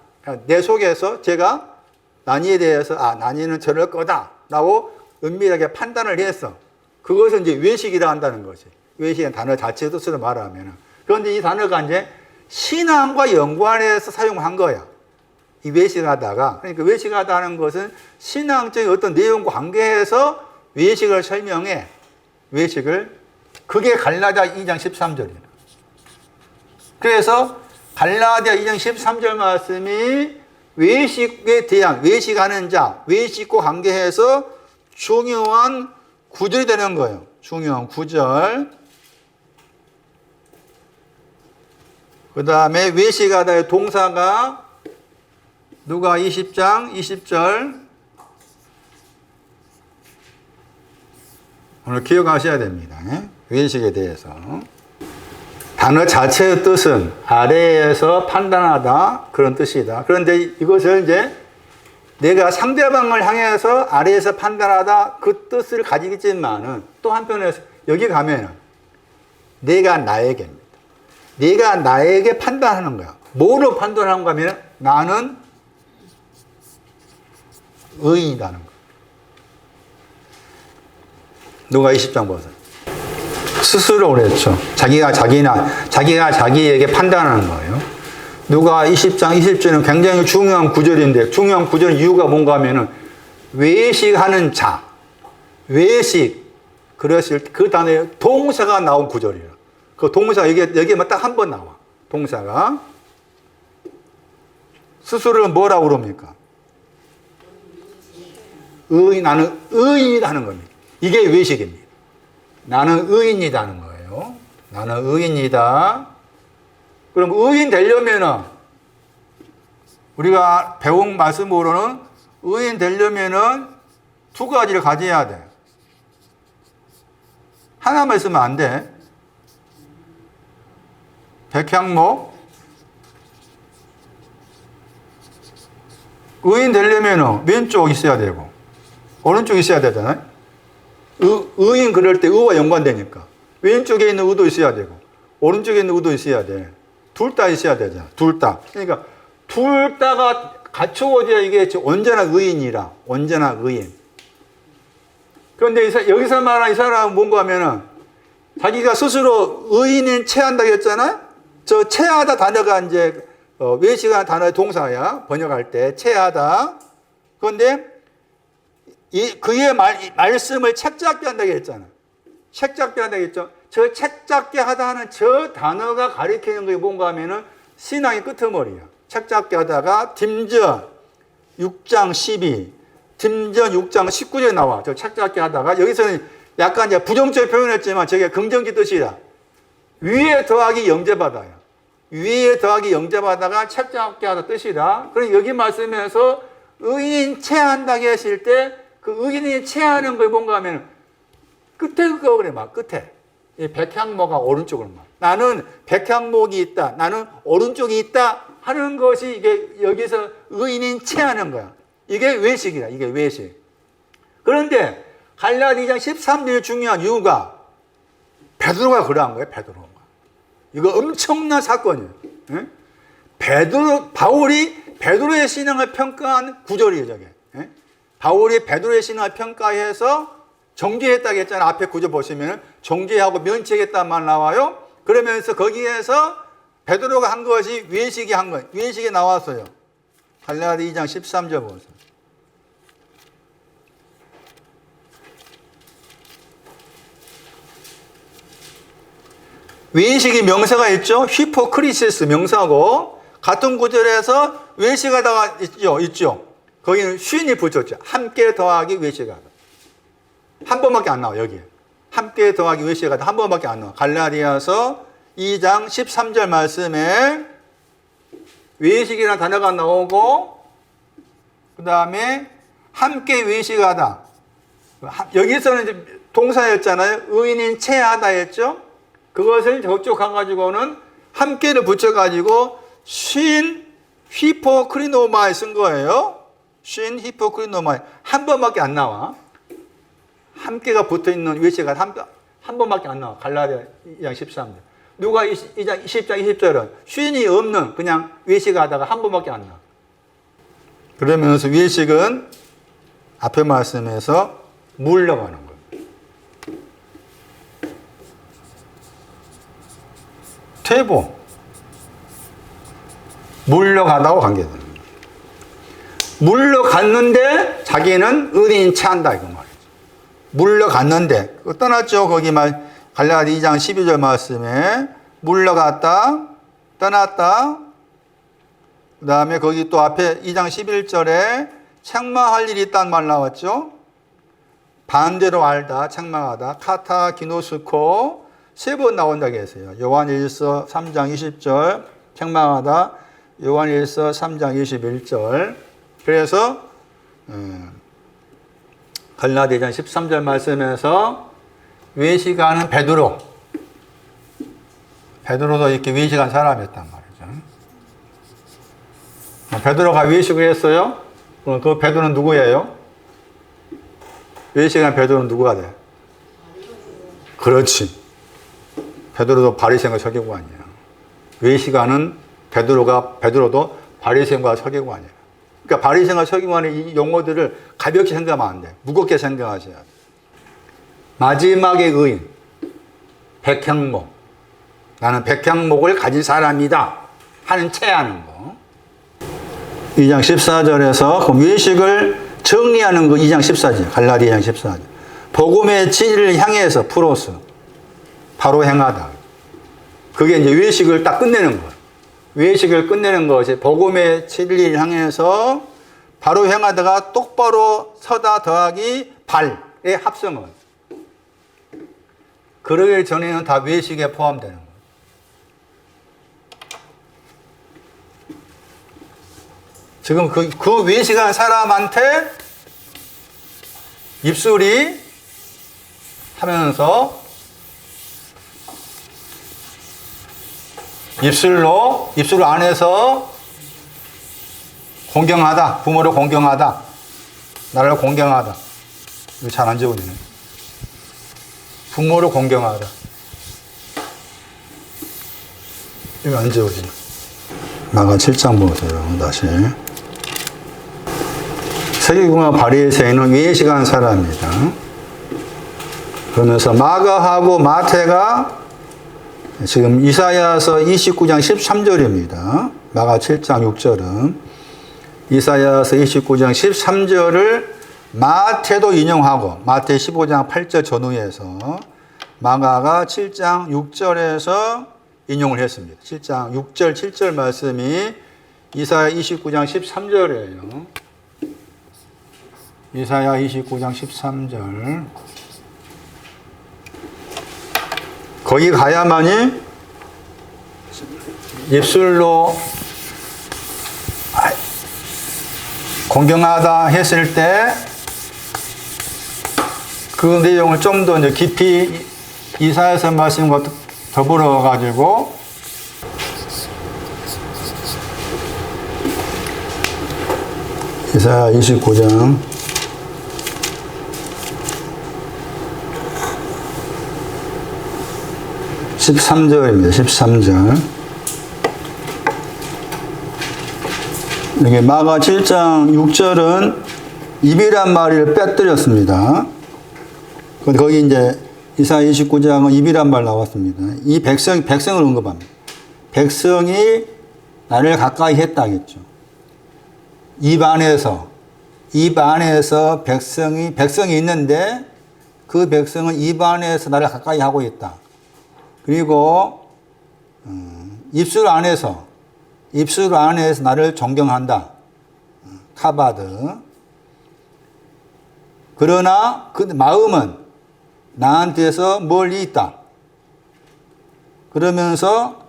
S1: 내 속에서 제가 난이에 대해서 난이는 저럴 거다라고 은밀하게 판단을 했어. 그것은 이제 외식이라 한다는 거지. 외식은 단어 자체의 뜻으로 말하면. 그런데 이 단어가 이제 신앙과 연관해서 사용한 거야. 이 외식하다가. 그러니까 외식하다 하는 것은 신앙적인 어떤 내용과 관계해서 외식을 설명해. 외식을. 그게 갈라디아 2장 13절이야. 그래서 갈라디아 2장 13절 말씀이 외식에 대한 외식하는 자, 외식과 관계해서 중요한 구절이 되는 거예요. 중요한 구절. 그 다음에 외식하다의 동사가 누가 20장 20절 오늘 기억하셔야 됩니다. 외식에 대해서. 단어 자체의 뜻은 아래에서 판단하다 그런 뜻이다. 그런데 이것을 이제 내가 상대방을 향해서 아래에서 판단하다 그 뜻을 가지고 있지만은 또 한편에서 여기 가면은 내가 나에게입니다. 내가 나에게 판단하는 거야. 뭐로 판단하는가 하면 나는 의인이라는 거야. 누가 20장 보세요. 스스로 그랬죠. 자기가 자기에게 판단하는 거예요. 누가 20장 20절은 굉장히 중요한 구절인데 중요한 구절 이유가 뭔가 하면은 외식하는 자, 외식 그랬을 때 그 단어에 동사가 나온 구절이에요. 그 동사가 여기에만 딱 한 번 나와. 동사가 스스로를 뭐라고 그럽니까? 나는 의인이라는 겁니다. 이게 외식입니다. 나는 의인이라는 거예요. 나는 의인이다. 그럼 의인 되려면은 우리가 배운 말씀으로는 의인 되려면은 두 가지를 가져야 돼. 하나만 있으면 안 돼. 백향목. 의인 되려면은 왼쪽 있어야 되고 오른쪽 있어야 되잖아요. 의인 그럴 때 의와 연관되니까 왼쪽에 있는 의도 있어야 되고 오른쪽에 있는 의도 있어야 돼. 둘 다 있어야 되잖아. 둘 다. 그러니까 둘 다가 갖추어져야 이게 언제나 의인이라. 언제나 의인. 그런데 여기서 말하는 이 사람은 뭔가 하면은 자기가 스스로 의인인 체한다고 했잖아요. 저 체하다 단어가 이제 외식하는 단어의 동사야. 번역할 때 체하다. 그런데 그의 말씀을 책잡게 한다고 했잖아. 책잡게 한다고 했죠. 저 책잡게 하다 하는 저 단어가 가리키는 게 뭔가 하면은 신앙의 끄트머리야. 책잡게 하다가 딤전 6장 12, 딤전 6장 19절에 나와. 저 책잡게 하다가 여기서는 약간 이제 부정적인 표현했지만 저게 긍정적 뜻이다. 위에 더하기 영접하다야. 위에 더하기 영접하다가 책잡게 하다 뜻이다. 그럼 여기 말씀에서 의인 체한다고 했을 때 그 의인이 체하는 걸 뭔가 하면 끝에 그거 그래 막 끝에 이 백향목가 오른쪽으로 막 나는 백향목이 있다. 나는 오른쪽이 있다 하는 것이 이게 여기서 의인이 체하는 거야. 이게 외식이다. 이게 외식. 그런데 갈라디 2장 13절이 중요한 이유가 베드로가 그러한 거예요. 베드로가. 이거 엄청난 사건이에요. 바울이 베드로의 신앙을 평가한 구절이에요. 저게. 바울이 베드로의 신앙을 평가해서 정죄했다고 했잖아요. 앞에 구절 보시면 정죄하고 면책했다는 말 나와요. 그러면서 거기에서 베드로가 한 것이 외식이 한 거예요. 외식이 나왔어요. 갈라디 2장 13절 보세요. 외식이 명사가 있죠. 히포크리시스 명사고 같은 구절에서 외식하다가 있죠. 거기는 쉰이 붙였죠. 함께 더하기 외식하다. 한 번밖에 안 나와 여기에. 함께 더하기 외식하다 한 번밖에 안 나와. 갈라디아서 2장 13절 말씀에 외식이라는 단어가 나오고 그 다음에 함께 외식하다. 여기서는 이제 동사였잖아요. 의인인 체하다 했죠. 그것을 저쪽 가가지고는 함께를 붙여가지고 쉰 히포크리노마에 쓴 거예요. 쉰 히포크리노마에 한 번밖에 안 나와. 함께가 붙어있는 외식가 한 번밖에 안 나와. 갈라디아 2장 13절. 누가 2장 20장 20절은 쉰이 없는 그냥 외식하다가 한 번밖에 안 나와. 그러면서 외식은 앞에 말씀에서 물러가는 거예요. 퇴보. 물러가다고 관계됩니다. 물러갔는데 자기는 의인인 체한다 이거 말이죠. 물러갔는데 떠났죠. 거기 말 갈라디 2장 12절 말씀에 물러갔다 떠났다. 그 다음에 거기 또 앞에 2장 11절에 책망할 일이 있다는 말 나왔죠. 반대로 알다, 책망하다, 카타, 기노스코 3번 나온다고 했어요. 요한일서 3장 20절, 책망하다, 요한일서 3장 21절. 그래서 갈라디아전 13절 말씀에서 외식하는 베드로도 이렇게 외식한 사람이었단 말이죠. 베드로가 외식을 했어요? 그럼 그 베드로는 누구예요? 외식한 베드로는 누구가 돼? 그렇지. 베드로도 바리새인과 서기관이야. 외식하는 베드로도 바리새인과 서기관이야. 그러니까 바리새인과 서기관의 이 용어들을 가볍게 생각하면 안 돼. 무겁게 생각하셔야 돼. 마지막의 의인, 백향목. 나는 백향목을 가진 사람이다 하는 체하는 거. 2장 14절에서 그 외식을 정리하는 거 2장 14절, 갈라디아 2장 14절. 복음의 진리를 향해서 프로스, 바로 행하다. 그게 이제 외식을 딱 끝내는 거예요. 외식을 끝내는 것이 복음의 진리를 향해서 바로 행하다가 똑바로 서다 더하기 발의 합성은. 그러기 전에는 다 외식에 포함되는 거예요. 지금 그 외식한 사람한테 입술이 하면서 입술 안에서 공경하다, 부모를 공경하다, 나를 공경하다. 이거 잘 안 적어지네. 부모를 공경하다. 이거 안 적어지네. 마가 7장 보세요. 다시. 서기관과 바리새인은 외식한 사람입니다. 그러면서 마가하고 마태가 지금 이사야서 29장 13절입니다. 마가 7장 6절은 이사야서 29장 13절을 마태도 인용하고 마태 15장 8절 전후에서 마가가 7장 6절에서 인용을 했습니다. 7장 6절 7절 말씀이 이사야 29장 13절이에요. 이사야 29장 13절. 거기 가야만이 입술로 공경하다 했을 때 그 내용을 좀 더 이제 깊이 이사야서 말씀과 더불어 가지고 이사야 29장 13절입니다. 13절. 여기 마가 7장 6절은 입이란 말을 빼뜨렸습니다. 거기 이제 이사야 29장은 입이란 말 나왔습니다. 이 백성을 언급합니다. 백성이 나를 가까이 했다 하겠죠. 입 안에서 백성이 있는데 그 백성은 입 안에서 나를 가까이 하고 있다. 그리고 입술 안에서 나를 존경한다. 카바드. 그러나 그 마음은 나한테서 멀리 있다. 그러면서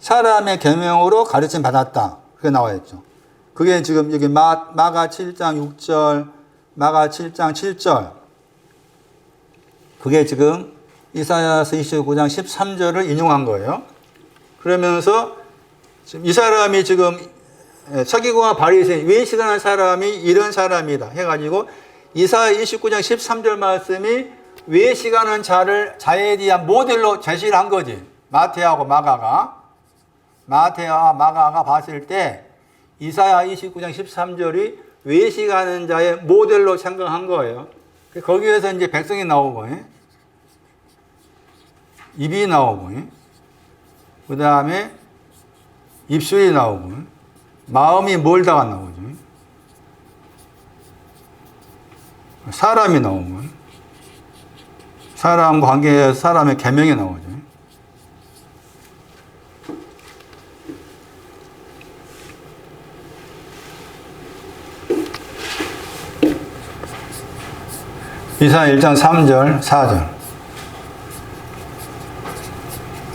S1: 사람의 계명으로 가르침 받았다. 그게 나와 있죠. 그게 지금 여기 마가 7장 6절, 마가 7장 7절. 그게 지금 이사야서 29장 13절을 인용한 거예요. 그러면서 지금 이 사람이 지금 서기관과 바리새인 외식하는 사람이 이런 사람이다 해가지고 이사야 29장 13절 말씀이 외식하는 자에 대한 모델로 제시를 한 거지. 마태와 마가가 봤을 때 이사야 29장 13절이 외식하는 자의 모델로 생각한 거예요. 거기에서 이제 백성이 나오고 입이 나오고 그 다음에 입술이 나오고 마음이 멀다가 나오죠. 사람이 나오고 사람과 관계에서 사람의 계명이 나오죠. 이사야 1장 3절, 4절.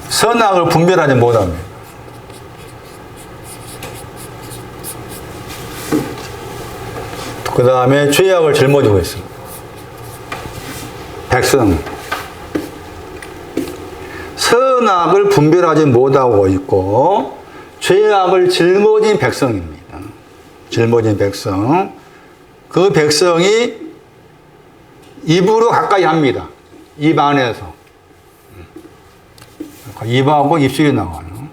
S1: 선악을 분별하지 못합니다. 그 다음에 죄악을 짊어지고 있습니다. 백성. 선악을 분별하지 못하고 있고, 죄악을 짊어진 백성입니다. 짊어진 백성. 그 백성이 입으로 가까이 합니다. 입 안에서. 입하고 입술이 나와요.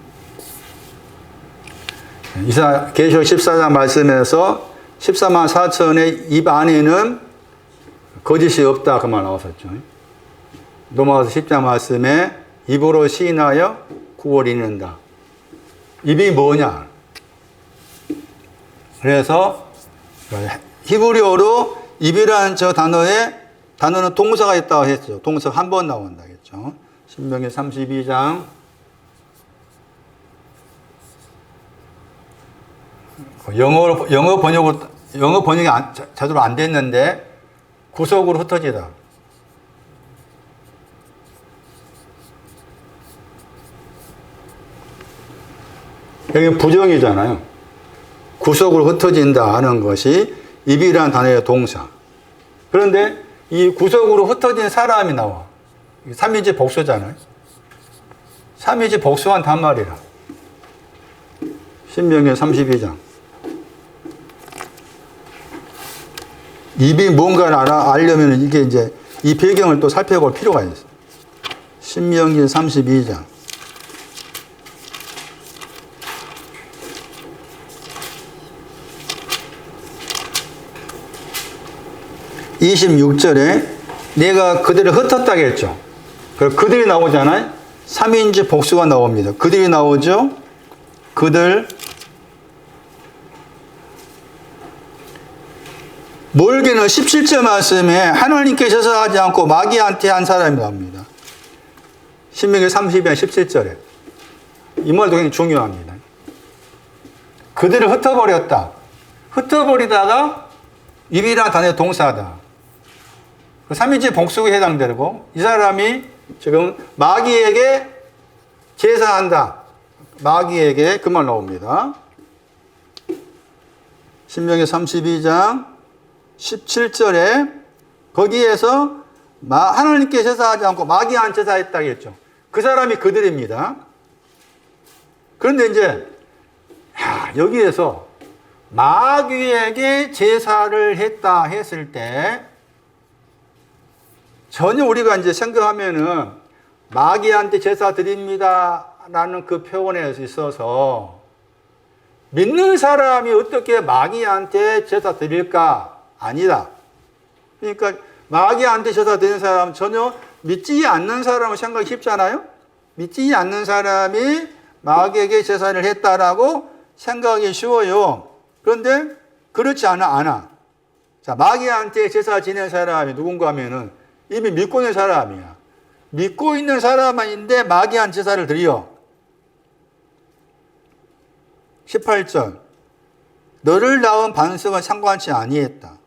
S1: 계시록 14장 말씀에서 14만 4천의 입 안에는 거짓이 없다 그 말 나왔었죠. 로마서 10장 말씀에 입으로 시인하여 구원을 이룬다. 입이 뭐냐? 그래서 히브리어로 입이라는 저 단어는 동사가 있다고 했죠. 동사가 한 번 나온다겠죠. 신명기 32장 영어 번역이 제대로 안 됐는데 구속으로 흩어지다. 여기 부정이잖아요. 구속으로 흩어진다 하는 것이 입이라는 단어의 동사. 그런데 이 구속으로 흩어진 사람이 나와. 삼위지 복수잖아요. 삼위지 복수한 단말이라. 신명기 32장. 입이 뭔가를 알려면 이게 이제 이 배경을 또 살펴볼 필요가 있어요. 신명기 32장. 26절에 내가 그들을 흩었다고 했죠. 그들이 나오잖아요. 3인지 복수가 나옵니다. 그들이 나오죠. 그들 몰기는 17절 말씀에 하나님께서 하지 않고 마귀한테 한 사람이 나옵니다. 신명기 32장 17절에 이 말도 굉장히 중요합니다. 그들을 흩어버렸다. 흩어버리다가 입이라는 단어의 동사다. 3인지 복수에 해당되고 이 사람이 지금 마귀에게 제사한다. 마귀에게 그 말 나옵니다. 신명기 32장 17절에 거기에서 하나님께 제사하지 않고 마귀한테 제사했다고 했죠. 그 사람이 그들입니다. 그런데 이제 여기에서 마귀에게 제사를 했다 했을 때 전혀 우리가 이제 생각하면은 마귀한테 제사 드립니다 라는 그 표현에 있어서 믿는 사람이 어떻게 마귀한테 제사 드릴까? 아니다. 그러니까 마귀한테 제사 드리는 사람은 전혀 믿지 않는 사람을 생각하기 쉽잖아요. 믿지 않는 사람이 마귀에게 제사를 했다라고 생각하기 쉬워요. 그런데 그렇지 않아. 자, 마귀한테 제사 지낸 사람이 누군가 하면은 이미 믿고 있는 사람이야. 믿고 있는 사람인데 마귀한 제사를 드려. 18절. 너를 낳은 반석은 상관치 아니했다.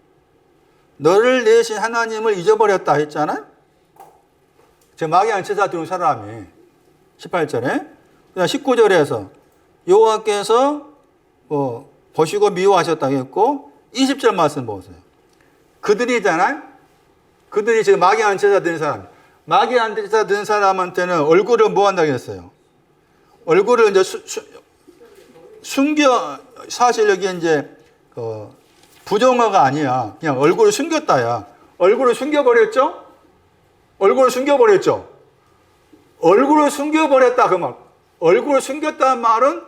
S1: 너를 내신 하나님을 잊어버렸다 했잖아요. 저 마귀한 제사 드린 사람이 18절에 19절에서 여호와께서 보시고 미워하셨다고 했고 20절 말씀 보세요. 그들이잖아요. 그들이 지금 마귀한 제사 드린 사람. 마귀한 제사 드린 사람한테는 얼굴을 뭐 한다고 했어요? 얼굴을 이제 숨겨, 사실 여기 이제 부정어가 아니야. 그냥 얼굴을 숨겼다야. 얼굴을 숨겨버렸죠? 얼굴을 숨겨버렸죠? 얼굴을 숨겨버렸다 그 말. 얼굴을 숨겼다는 말은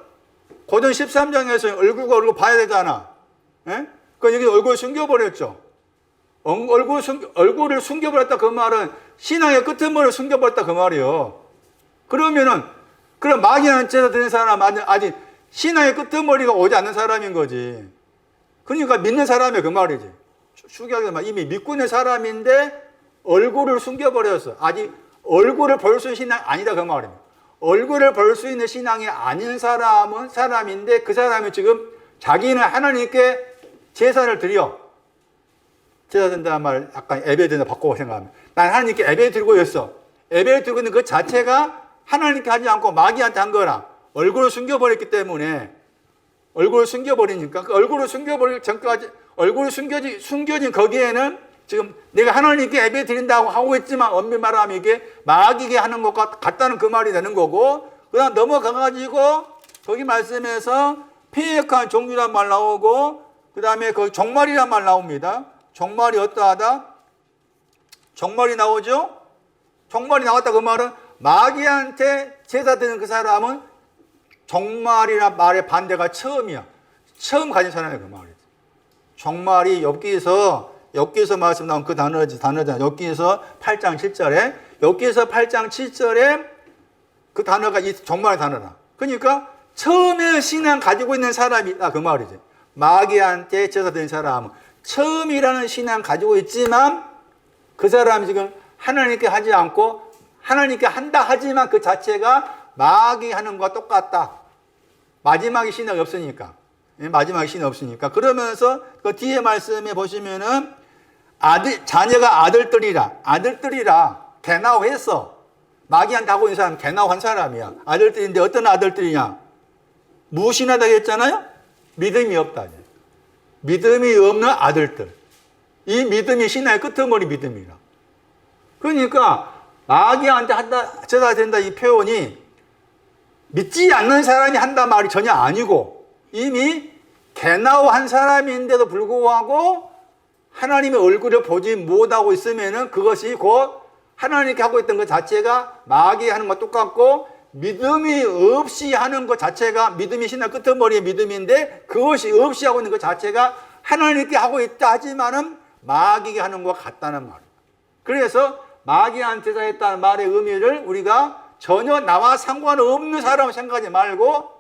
S1: 고전 13장에서 얼굴과 얼굴 봐야 되잖아. 예? 그러니까 여기 얼굴을 숨겨버렸죠. 얼굴을 숨겨버렸다 그 말은 신앙의 끄트머리를 숨겨버렸다 그 말이요. 그러면은 그럼 마귀한 제사 드린 사람 아직 신앙의 끄트머리가 오지 않는 사람인 거지. 그러니까 믿는 사람이 그 말이지. 추격의 말 이미 믿고 있는 사람인데 얼굴을 숨겨버렸어. 아직 얼굴을 볼 수 있는 신앙이 아니다 그 말입니다. 얼굴을 볼 수 있는 신앙이 아닌 사람은 사람인데 그 사람이 지금 자기는 하나님께 제사를 드려. 제사 드린다는 말 약간 예배 드린다 바꿔 생각하면 난 하나님께 예배 드리고 있어. 예배 드리고 있는 그 자체가 하나님께 하지 않고 마귀한테 한 거라. 얼굴을 숨겨버렸기 때문에 얼굴을 숨겨버리니까 그 얼굴을 숨겨버릴 전까지 얼굴이 숨겨진 거기에는 지금 내가 하나님께 예배 드린다고 하고 있지만 엄밀히 말하면 이게 마귀에게 하는 것과 같다는 그 말이 되는 거고 그 다음 넘어가가지고 거기 말씀에서 패역한 종류란 말 나오고 그 다음에 그 종말이란 말 나옵니다. 종말이 어떠하다? 종말이 나오죠? 종말이 나왔다 그 말은 마귀한테 제사 드리는 그 사람은 종말이란 말의 반대가 처음이야. 처음 가진 사람이 그 말이지. 종말이 엽기에서 말씀 나온 그 단어잖아. 엽기에서 8장 7절에 엽기에서 8장 7절에 그 단어가 이 종말의 단어라. 그러니까 처음에 신앙 가지고 있는 사람이다 그 말이지. 마귀한테 제사 드린 사람은 처음이라는 신앙 가지고 있지만 그 사람이 지금 하나님께 하지 않고 하나님께 한다 하지만 그 자체가 마귀 하는 것과 똑같다. 마지막에 신앙이 없으니까. 마지막에 신이 없으니까. 그러면서 그 뒤에 말씀에 보시면은 자녀가 아들들이라 개나우 했어. 마귀한테 하고 있는 사람 개나우 한 사람이야. 아들들인데 어떤 아들들이냐? 무신하다 했잖아요? 믿음이 없다. 믿음이 없는 아들들. 이 믿음이 신앙의 끄트머리 믿음이라. 그러니까 마귀한테 한다, 제사 된다 이 표현이 믿지 않는 사람이 한다 말이 전혀 아니고 이미 개나우 한 사람인데도 불구하고 하나님의 얼굴을 보지 못하고 있으면은 그것이 곧 하나님께 하고 있던 것 자체가 마귀 하는 것 똑같고 믿음이 없이 하는 것 자체가 믿음이 신앙 끄트머리의 믿음인데 그것이 없이 하고 있는 것 자체가 하나님께 하고 있다 하지만은 마귀가 하는 것과 같다는 말이에요. 그래서 마귀한테 했다는 말의 의미를 우리가 전혀 나와 상관없는 사람 생각하지 말고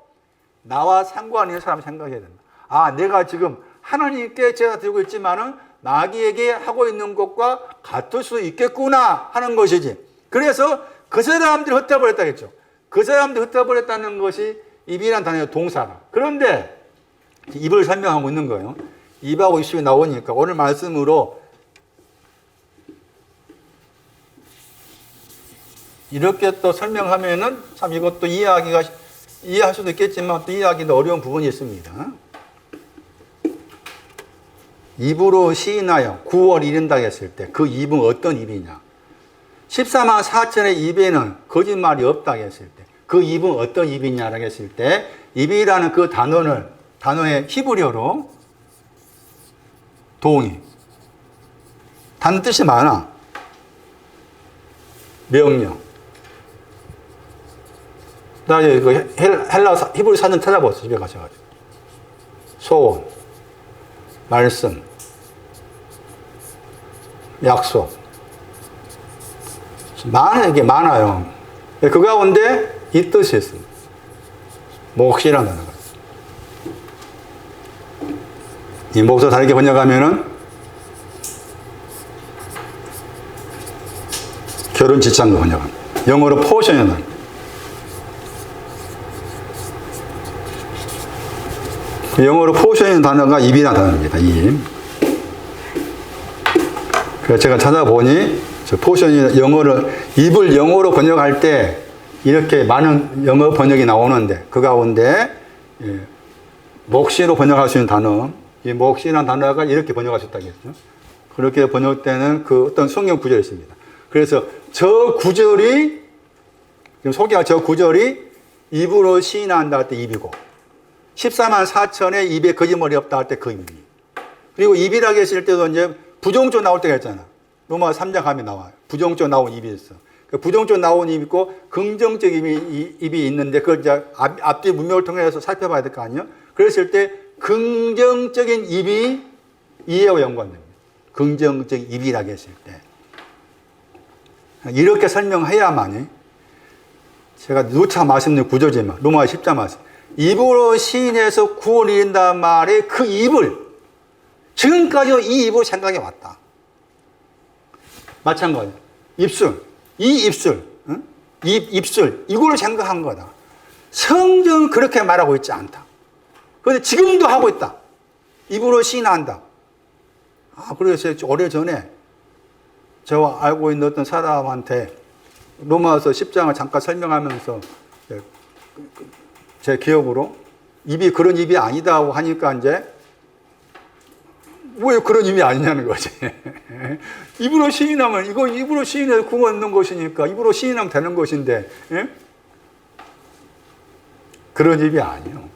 S1: 나와 상관있는 사람 생각해야 된다. 아, 내가 지금 하나님께 제사 드리고 있지만은 마귀에게 하고 있는 것과 같을 수 있겠구나 하는 것이지. 그래서 그 사람들이 흩어버렸다겠죠. 그 사람들이 흩어버렸다는 것이 입이란 단어의 동사라. 그런데 입을 설명하고 있는 거예요. 입하고 입이 나오니까 오늘 말씀으로 이렇게 또 설명하면은 참 이것도 이해할 수도 있겠지만 또 이해하기도 어려운 부분이 있습니다. 입으로 시인하여 9월 이른다 했을 때 그 입은 어떤 입이냐? 14만 4천의 입에는 거짓말이 없다 했을 때 그 입은 어떤 입이냐라고 했을 때 입이라는 그 단어의 히브리어로 동의. 단어 뜻이 많아. 명령. 나중에 그 헬라 히브리 사전 찾아보세요. 집에 가셔가지고. 소원, 말씀, 약속. 이게 많아요. 그 가운데 이 뜻이 있습니다. 몫이라는 단어가 있어요. 이 몫을 다르게 번역하면은 결혼 지참도 번역합니다. 영어로 포션이라는 단어. 영어로 포션이라는 단어가 입이라는 단어입니다. 입. 그래서 제가 찾아보니 포션이 입을 영어로 번역할 때 이렇게 많은 영어 번역이 나오는데 그 가운데 몫이로 번역할 수 있는 단어, 이 몫이라는 단어가 이렇게 번역할 수 있다겠죠. 그렇게 번역되는 그 어떤 성경 구절이 있습니다. 그래서 저 구절이 지금 소개할 저 구절이 입으로 시인한다 할 때 입이고 14만 4천의 입에 거짓말이 없다 할 때 그 입이. 그리고 입이라고 했을 때도 이제 부정적 나올 때가 있잖아. 로마 3장 가면 나와요. 부정적 나온 입이 있어. 그 부정적 나온 입이 있고 긍정적 입이 있는데 그걸 이제 앞뒤 문맥을 통해서 살펴봐야 될 거 아니에요? 그랬을 때 긍정적인 입이 이해와 연관됩니다. 긍정적 입이라고 했을 때. 이렇게 설명해야만이 제가 누차 말씀드린 구조지만 로마 10장 말씀. 입으로 시인해서 구원 이른다는 말에 그 입을 지금까지 이 입으로 생각해 왔다. 마찬가지. 입술. 이 입술. 응? 입술. 이걸 생각한 거다. 성경은 그렇게 말하고 있지 않다. 그런데 지금도 하고 있다. 입으로 시인한다. 그래서 오래전에 제가 알고 있는 어떤 사람한테 로마서 10장을 잠깐 설명하면서 제 기억으로 입이 그런 입이 아니다고 하니까 이제 왜 그런 입이 아니냐는 거지. 입으로 시인하면 이거 입으로 시인해서 구원 얻는 것이니까 입으로 시인하면 되는 것인데 그런 입이 아니요.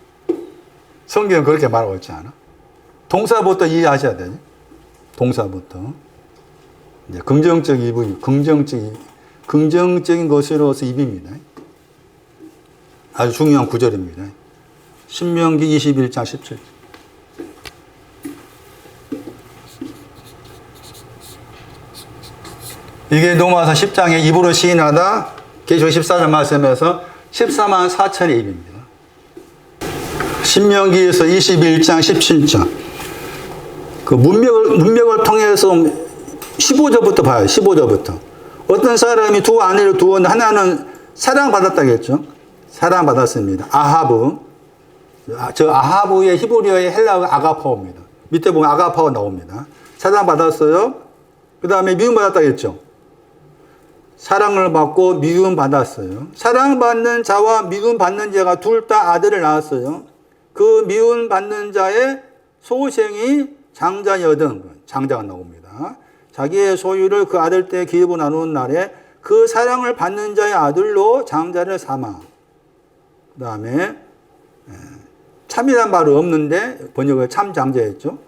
S1: 성경은 그렇게 말하고 있지 않아. 동사부터 이해하셔야 되지. 동사부터. 이제 긍정적인 입은 긍정적인 것으로서 입입니다. 아주 중요한 구절입니다. 신명기 21장 17절. 이게 로마서 10장에 입으로 시인하다 계시록 14절 말씀에서 14만 4천의 입입니다. 신명기에서 21장 17절. 그 문맥을 통해서 15절부터 봐요. 15절부터. 어떤 사람이 두 아내를 두었는데 하나는 사랑받았다겠죠. 사랑받았습니다. 아하브. 저 아하브의 히브리어의 헬라어가 아가파오입니다. 밑에 보면 아가파오 나옵니다. 사랑받았어요. 그 다음에 미움받았다겠죠. 사랑을 받고 미움받았어요. 사랑받는 자와 미움받는 자가 둘 다 아들을 낳았어요. 그 미움받는 자의 소생이 장자여든 장자가 나옵니다. 자기의 소유를 그 아들 때 기업으로 나누는 날에 그 사랑을 받는 자의 아들로 장자를 삼아. 그 다음에 참이란 말은 없는데 번역을 참 장자였죠.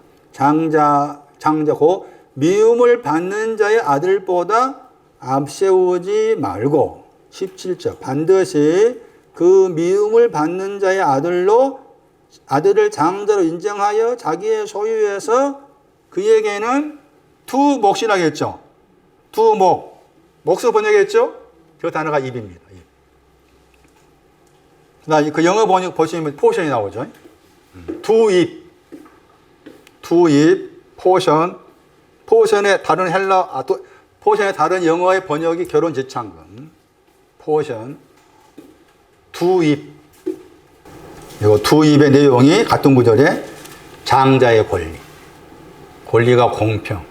S1: 장자고 미움을 받는 자의 아들보다 앞세우지 말고 17절 반드시 그 미움을 받는 자의 아들을 장자로 인정하여 자기의 소유에서 그에게는 두 몫이라겠죠. 두 몫. 몫을 번역했죠. 그 단어가 입입니다. 그 영어 번역 보시면 포션이 나오죠. 두 입, 포션. 포션의 다른 포션의 다른 영어의 번역이 결혼지참금. 포션. 두 입. 이거 두 입의 내용이 같은 구절에 장자의 권리. 권리가 공평.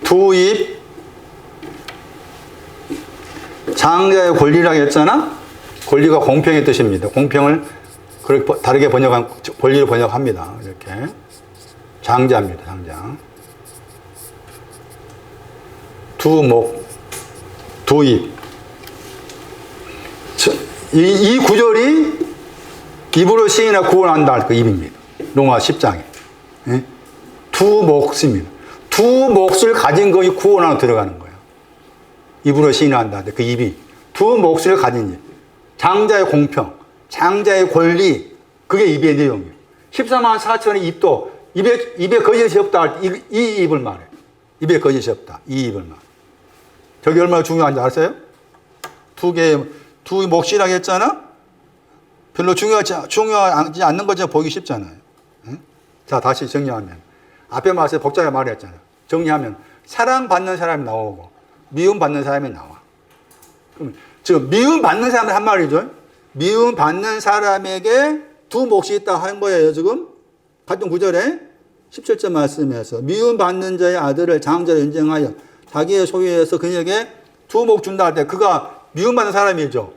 S1: 두 입. 장자의 권리라고 했잖아? 권리가 공평의 뜻입니다. 공평을 그렇게 다르게 권리를 번역합니다. 이렇게. 장자입니다, 장자. 두 목, 두 입. 이 구절이 입으로 시인하고 구원한다 그 입입니다. 로마 10장에. 두 몫입니다. 두 몫을 가진 것이 구원하고 들어가는 거예요. 입으로 시인한다. 그 입이. 두 몫을 가진 입. 장자의 공평, 장자의 권리, 그게 입의 내용이에요. 14만 4천의 입도, 입에 거짓이 없다 할 때 이 입을 말해. 입에 거짓이 없다. 이 입을 말해. 저게 얼마나 중요한지 아세요? 두 몫이라고 했잖아? 별로 중요하지 않는 것처럼 보기 쉽잖아요. 응? 자, 다시 정리하면. 앞에 말해서 복잡하게 말했잖아요. 정리하면, 사랑받는 사람이 나오고, 미움받는 사람이 나와. 그럼 지금 미움받는 사람이 한 말이죠. 미움받는 사람에게 두 몫이 있다 한 거예요, 지금. 같은 구절에 17절 말씀에서 미움받는 자의 아들을 장자로 인정하여 자기의 소유에서 그에게 두 몫 준다 할 때 그가 미움받는 사람이죠.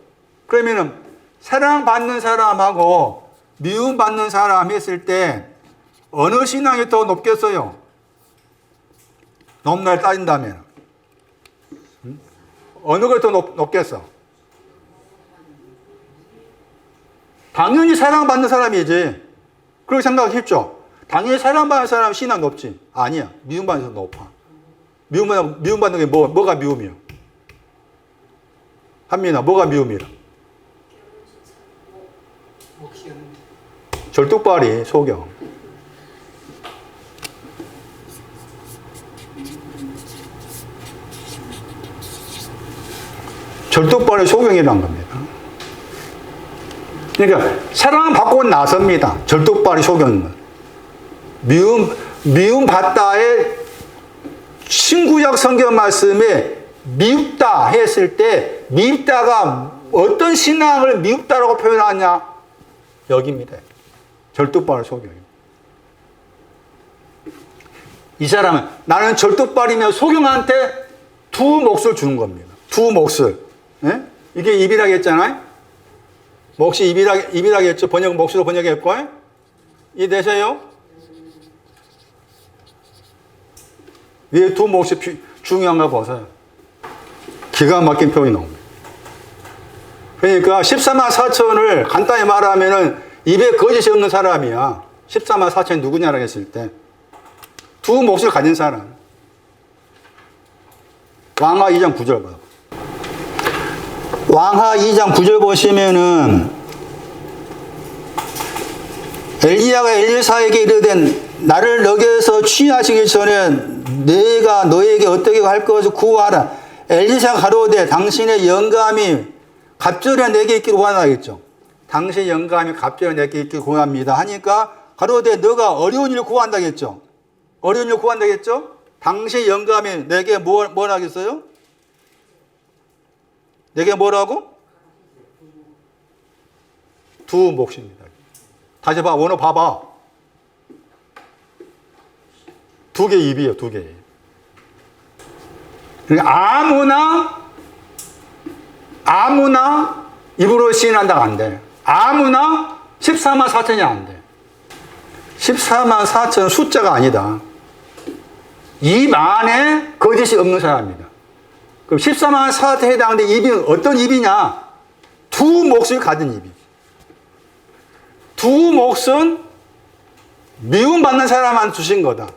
S1: 그러면은 사랑받는 사람하고 미움받는 사람 했을 때 어느 신앙이 더 높겠어요? 넘날 따진다면 어느 게 더 높겠어? 당연히 사랑받는 사람이지. 그렇게 생각하기 쉽죠? 당연히 사랑받는 사람 신앙 높지? 아니야. 미움받는 사람 높아. 미움받는 게 뭐가 미움이야? 한민아, 뭐가 미움이라? 절뚝발이 소경. 절뚝발이 소경이라는 겁니다. 그러니까 사랑받고 나섭니다. 절뚝발이 소경은. 미움받다의 신구약 성경 말씀에 미웁다 했을 때 미웁다가 어떤 신앙을 미웁다라고 표현하냐? 여기입니다. 절뚝발의 소경입니다. 이 사람은 나는 절뚝발이며 소경한테 두 몫을 주는 겁니다. 두 몫을. 예? 이게 입이라겠잖아요. 몫이 입이라겠죠. 번역 몫으로 번역했고. 이해되세요? 왜 두 몫이 중요한가 보세요. 기가 막힌 표현이 나옵니다. 그러니까 14만 4천을 간단히 말하면은 입에 거짓이 없는 사람이야. 14만 4천이 누구냐라고 했을 때 두 몫을 가진 사람. 왕하 2장 9절 봐요. 왕하 2장 9절 보시면은 엘리야가 엘리사에게 이르되 나를 너에게서 취하시기 전에 내가 너에게 어떻게 할 것을 구하라. 엘리사가 가로되 당신의 영감이 갑절에 내게 있기를 구하나겠죠. 당신의 영감이 갑절에 내게 있기를 구합니다 하니까 가로되 너가 어려운 일을 구한다겠죠. 어려운 일을 구한다겠죠. 당신의 영감이 내게 뭘 하겠어요? 내게 뭐라고? 두 몫입니다. 다시 봐. 원어 봐봐. 두 개 입이에요. 두 개. 그러니까 아무나 입으로 시인한다가 안 돼. 아무나 14만 4천이 안 돼. 14만 4천은 숫자가 아니다. 입 안에 거짓이 없는 사람입니다. 그럼 14만 4천에 해당하는 입이 어떤 입이냐? 두 몫을 가진 입이지. 두 몫은 미움받는 사람한테 주신 거다.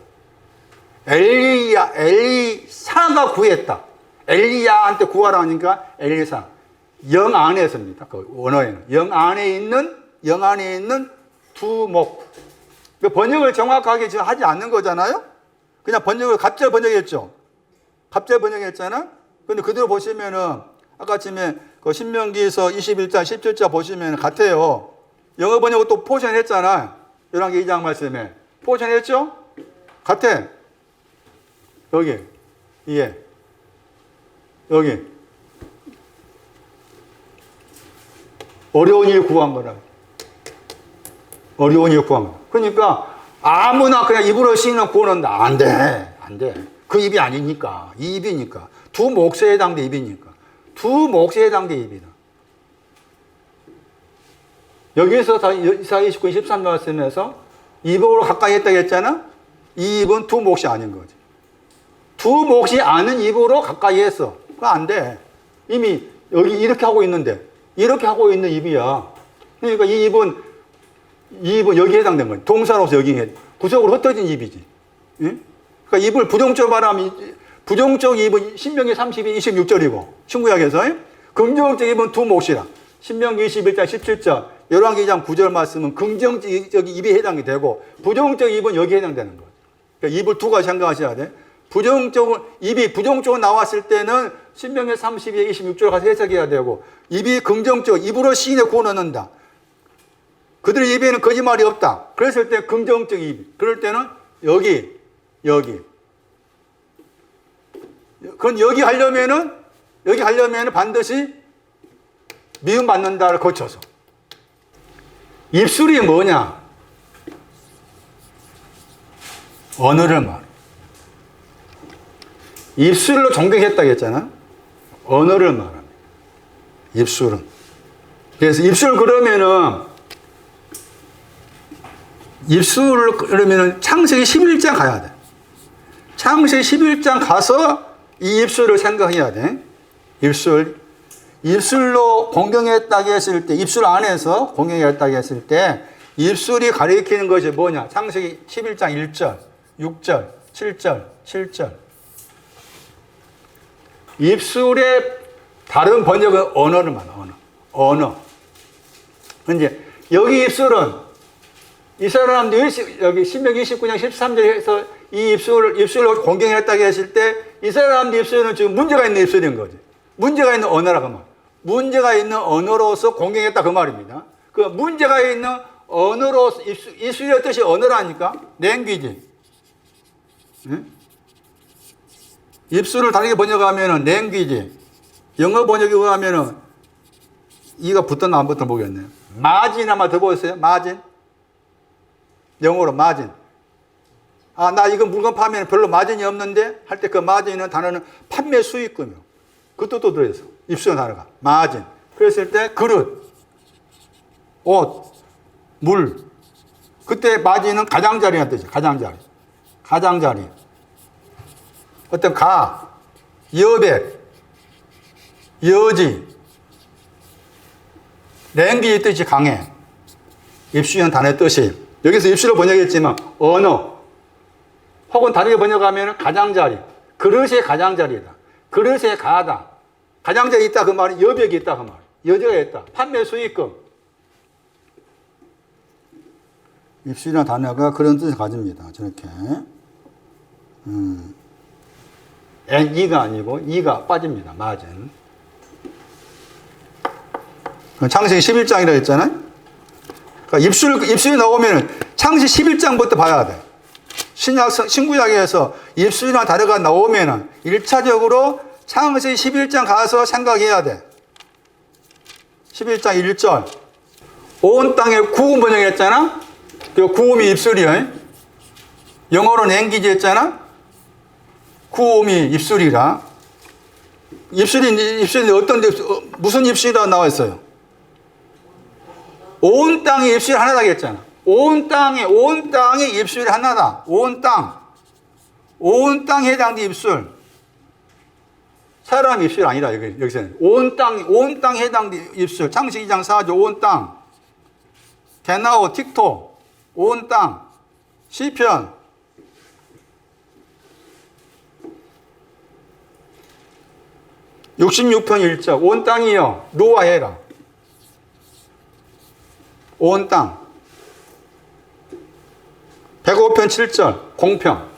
S1: 엘리사가 구했다. 엘리야한테 구하라 하니까 엘리사. 영 안에서입니다. 그 원어에는. 영 안에 있는 두 몫. 그 번역을 정확하게 지금 하지 않는 거잖아요? 그냥 번역을 갑자기 번역했죠. 갑자기 번역했잖아? 근데 그대로 보시면은, 아까 아침에 그 신명기에서 21장, 17장 보시면 같아요. 영어 번역을 또 포션 했잖아. 열왕기 2장 말씀에. 포션 했죠? 같아. 여기. 이게. 여기. 어려운 일 구한 거라. 어려운 일 구한 거. 그러니까 아무나 그냥 입으로 시인은 구하는데 안 돼. 안 돼. 그 입이 아니니까. 이 입이니까. 두 몫에 해당된 입이니까. 두 몫에 해당된 입이다. 여기에서 이사야 29, 13 말씀에서 입으로 가까이 했다고 했잖아? 이 입은 두 몫이 아닌 거지. 두 몫이 아는 입으로 가까이 했어. 그거 안 돼. 이미 여기 이렇게 하고 있는데, 이렇게 하고 있는 입이야. 그러니까 이 입은 여기에 해당된 거지. 동사로서 여기에. 구석으로 흩어진 입이지. 응? 그러니까 입을 부정적으로 말하면, 부정적 입은 신명기 32, 26절이고, 신구약에서. 긍정적 입은 두 몫이라. 신명기 21장, 17절, 열왕기 2장 9절 말씀은 긍정적 입이 해당이 되고, 부정적 입은 여기에 해당되는 거예요. 그러니까 입을 두 가지 생각하셔야 돼. 입이 부정적으로 나왔을 때는 신명기 32, 26절 가서 해석해야 되고, 입이 긍정적, 입으로 시인에 구워 넣는다. 그들의 입에는 거짓말이 없다. 그랬을 때 긍정적 입. 그럴 때는 여기. 그건 여기 하려면은 반드시 미움받는다를 거쳐서. 입술이 뭐냐? 언어를 말해. 입술로 존경했다고 했잖아. 언어를 말합니다. 입술은. 그래서 입술 그러면은 창세기 11장 가야 돼. 창세기 11장 가서 이 입술을 생각해야 돼. 입술로 공경했다고 했을 때, 입술 안에서 공경했다고 했을 때, 입술이 가리키는 것이 뭐냐? 창세기 11장 1절, 6절, 7절. 입술의 다른 번역은 언어를 말해, 언어. 이제, 여기 입술은, 이 사람들이 여기 신명기 29장 13절에서 이 입술로 공경했다고 했을 때, 이 사람들 입술은 지금 문제가 있는 입술인 거지. 문제가 있는 언어라고 말. 문제가 있는 언어로서 공경했다 그 말입니다. 그 문제가 있는 언어로서 입술의 뜻이 언어라니까 랭귀지. 응? 입술을 다르게 번역하면은 랭귀지. 영어 번역에 의하면은 이가 붙었나 안 붙었나 모르겠네요. 마진 한번 더 보세요. 마진. 영어로 마진. 아, 나 이거 물건 파면 별로 마진이 없는데 할 때 그 마진이 있는 단어는 판매 수익금이요. 그것도 또 들어있어. 입수한 단어가. 마진. 그랬을 때 그릇, 옷, 물. 그때 마진은 가장자리란 뜻이죠. 가장자리. 가장자리. 어떤 여백, 여지, 냉기의 뜻이 강해. 입수한 단어의 뜻이. 여기서 입수로 번역했지만 언어 혹은 다르게 번역하면 가장자리. 그릇의 가장자리다. 그릇의 가다. 가장자리 있다 그 말은 여백이 있다 그 말. 여지가 있다. 판매 수익금. 입술이라는 단어가 그런 뜻을 가집니다. 저렇게. 이가 아니고 이가 빠집니다. 마진. 창세기 11장이라고 했잖아요. 그러니까 입술이 나오면 창세기 11장부터 봐야 돼. 신구약에서 입술이라는 단어가 나오면 1차적으로 창세기 11장 가서 생각해야 돼. 11장 1절. 온 땅에 구음 번역했잖아. 그 구음이 입술이야. 영어로는 앵기지 했잖아. 구음이 입술이라. 입술이 어떤 무슨 입술이라고 나와 있어요? 온 땅이 입술이 하나다 했잖아. 온 땅에 입술이 하나다. 온 땅에 해당된 입술. 사람 입술 아니라 여기서는 온 땅에 해당된 입술. 창세기 2장 4절 온 땅. 게나오 틱토 온 땅. 시편 66편 1절 온 땅이여 노아해라. 온 땅. 105편 7절 공평.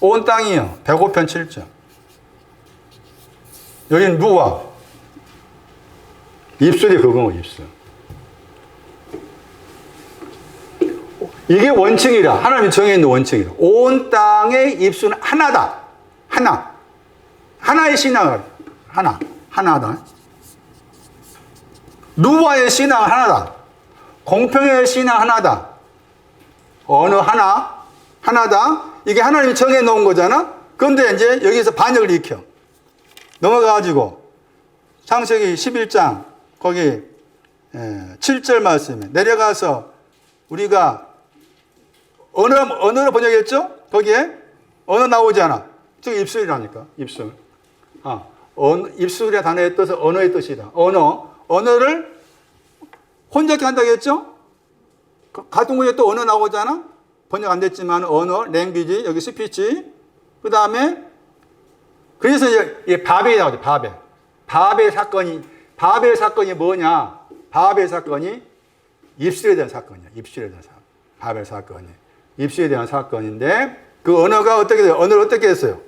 S1: 온 땅이여 105편 7절. 여기는 누가? 입술이 그거고 입술. 이게 원칙이라. 하나님이 정해있는 원칙이라. 온 땅의 입술은 하나다. 하나. 하나의 신앙을. 하나다. 누와의 신앙은 하나다. 공평의 신앙 하나다. 어느 하나다. 이게 하나님이 정해놓은 거잖아. 그런데 이제 여기서 반역을 일으켜. 넘어가가지고 창세기 11장 거기 7절 말씀에 내려가서 우리가 언어로 번역했죠? 거기에 언어 나오지 않아. 즉 입술이라니까. 입술. 입술이라는 단어의 뜻은 언어의 뜻이다. 언어를 혼잡게 한다고 했죠? 같은 곳에 또 언어 나오잖아? 번역 안 됐지만 언어, 랭귀지, 여기 스피치. 그 다음에 그래서 이제 바벨이 나오죠. 바벨 사건이 뭐냐? 바벨 사건이 입술에 대한 사건이야. 바벨 사건이. 입술에 대한 사건인데 그 언어가 어떻게 돼요? 언어를 어떻게 했어요?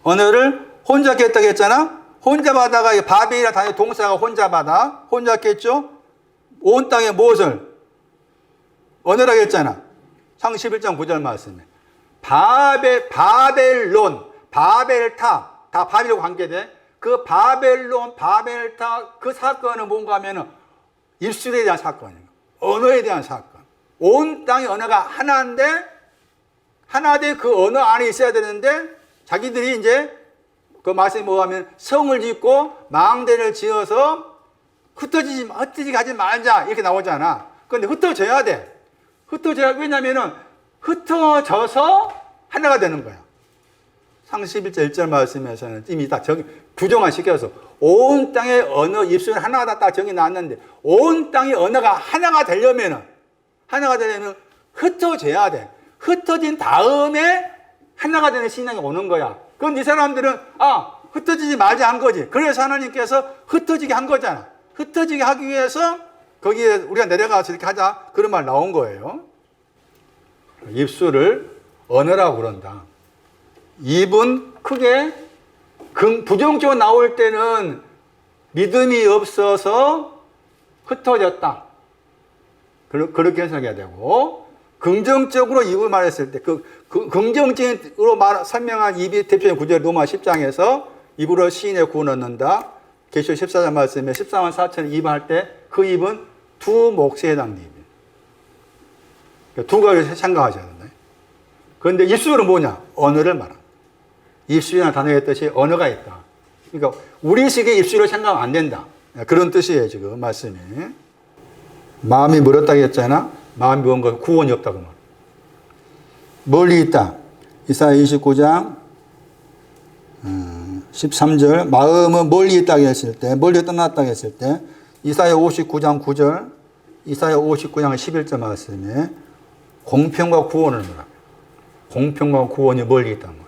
S1: 언어를 혼잡게 했다고 했잖아? 혼잡하다가 바벨이라 단어 동사가 혼잡게 했죠? 온 땅에 무엇을? 언어라고 했잖아. 창세기 11장 9절 말씀에. 바벨론, 바벨탑, 다 바벨과 관계돼. 그 바벨론, 바벨탑, 그 사건은 뭔가 하면은 입술에 대한 사건이에요. 언어에 대한 사건. 온 땅의 언어가 하나인데, 그 언어 안에 있어야 되는데, 자기들이 이제 그 말씀이 뭐 하면 성을 짓고 망대를 지어서 흩어지게 하지 말자. 이렇게 나오잖아. 그런데 흩어져야 돼. 왜냐면은 흩어져서 하나가 되는 거야. 창세기 11장 1절 말씀에서는 이미 딱 규정화 시켜서 온 땅의 언어 입술은 하나가 딱 정해놨는데 온 땅의 언어가 하나가 되려면 흩어져야 돼. 흩어진 다음에 하나가 되는 신앙이 오는 거야. 그런데 이 사람들은 흩어지지 말자 한 거지. 그래서 하나님께서 흩어지게 한 거잖아. 흩어지게 하기 위해서 거기에 우리가 내려가서 이렇게 하자. 그런 말 나온 거예요. 입술을 언어라고 그런다. 입은 크게 부정적으로 나올 때는 믿음이 없어서 흩어졌다. 그렇게 해석해야 되고 긍정적으로 입을 말했을 때 긍정적으로 설명한 입이 대표적인 구절 로마 10장에서 입으로 시인의 구원 얻는다. 계시록 14장 말씀에 14만 4천 입 할 때 그 입은 두 몫에 해당되는 입이에요. 두 가지를 생각하셔야 된다. 그런데 입술은 뭐냐? 언어를 말합니다. 입술이라는 단어의 뜻이 언어가 있다. 그러니까 우리식의 입술을 생각하면 안 된다. 그런 뜻이에요, 지금 말씀이. 마음이 멀었다고 했잖아. 마음이 먼 건 구원이 없다고 말. 멀리 있다. 이사야 29장 13절. 마음은 멀리 있다고 했을 때, 멀리 떠났다고 했을 때, 이사야 59장 9절, 이사야 59장 11절 말씀에 공평과 구원을 말합니다. 공평과 구원이 멀리 있단 말이에요.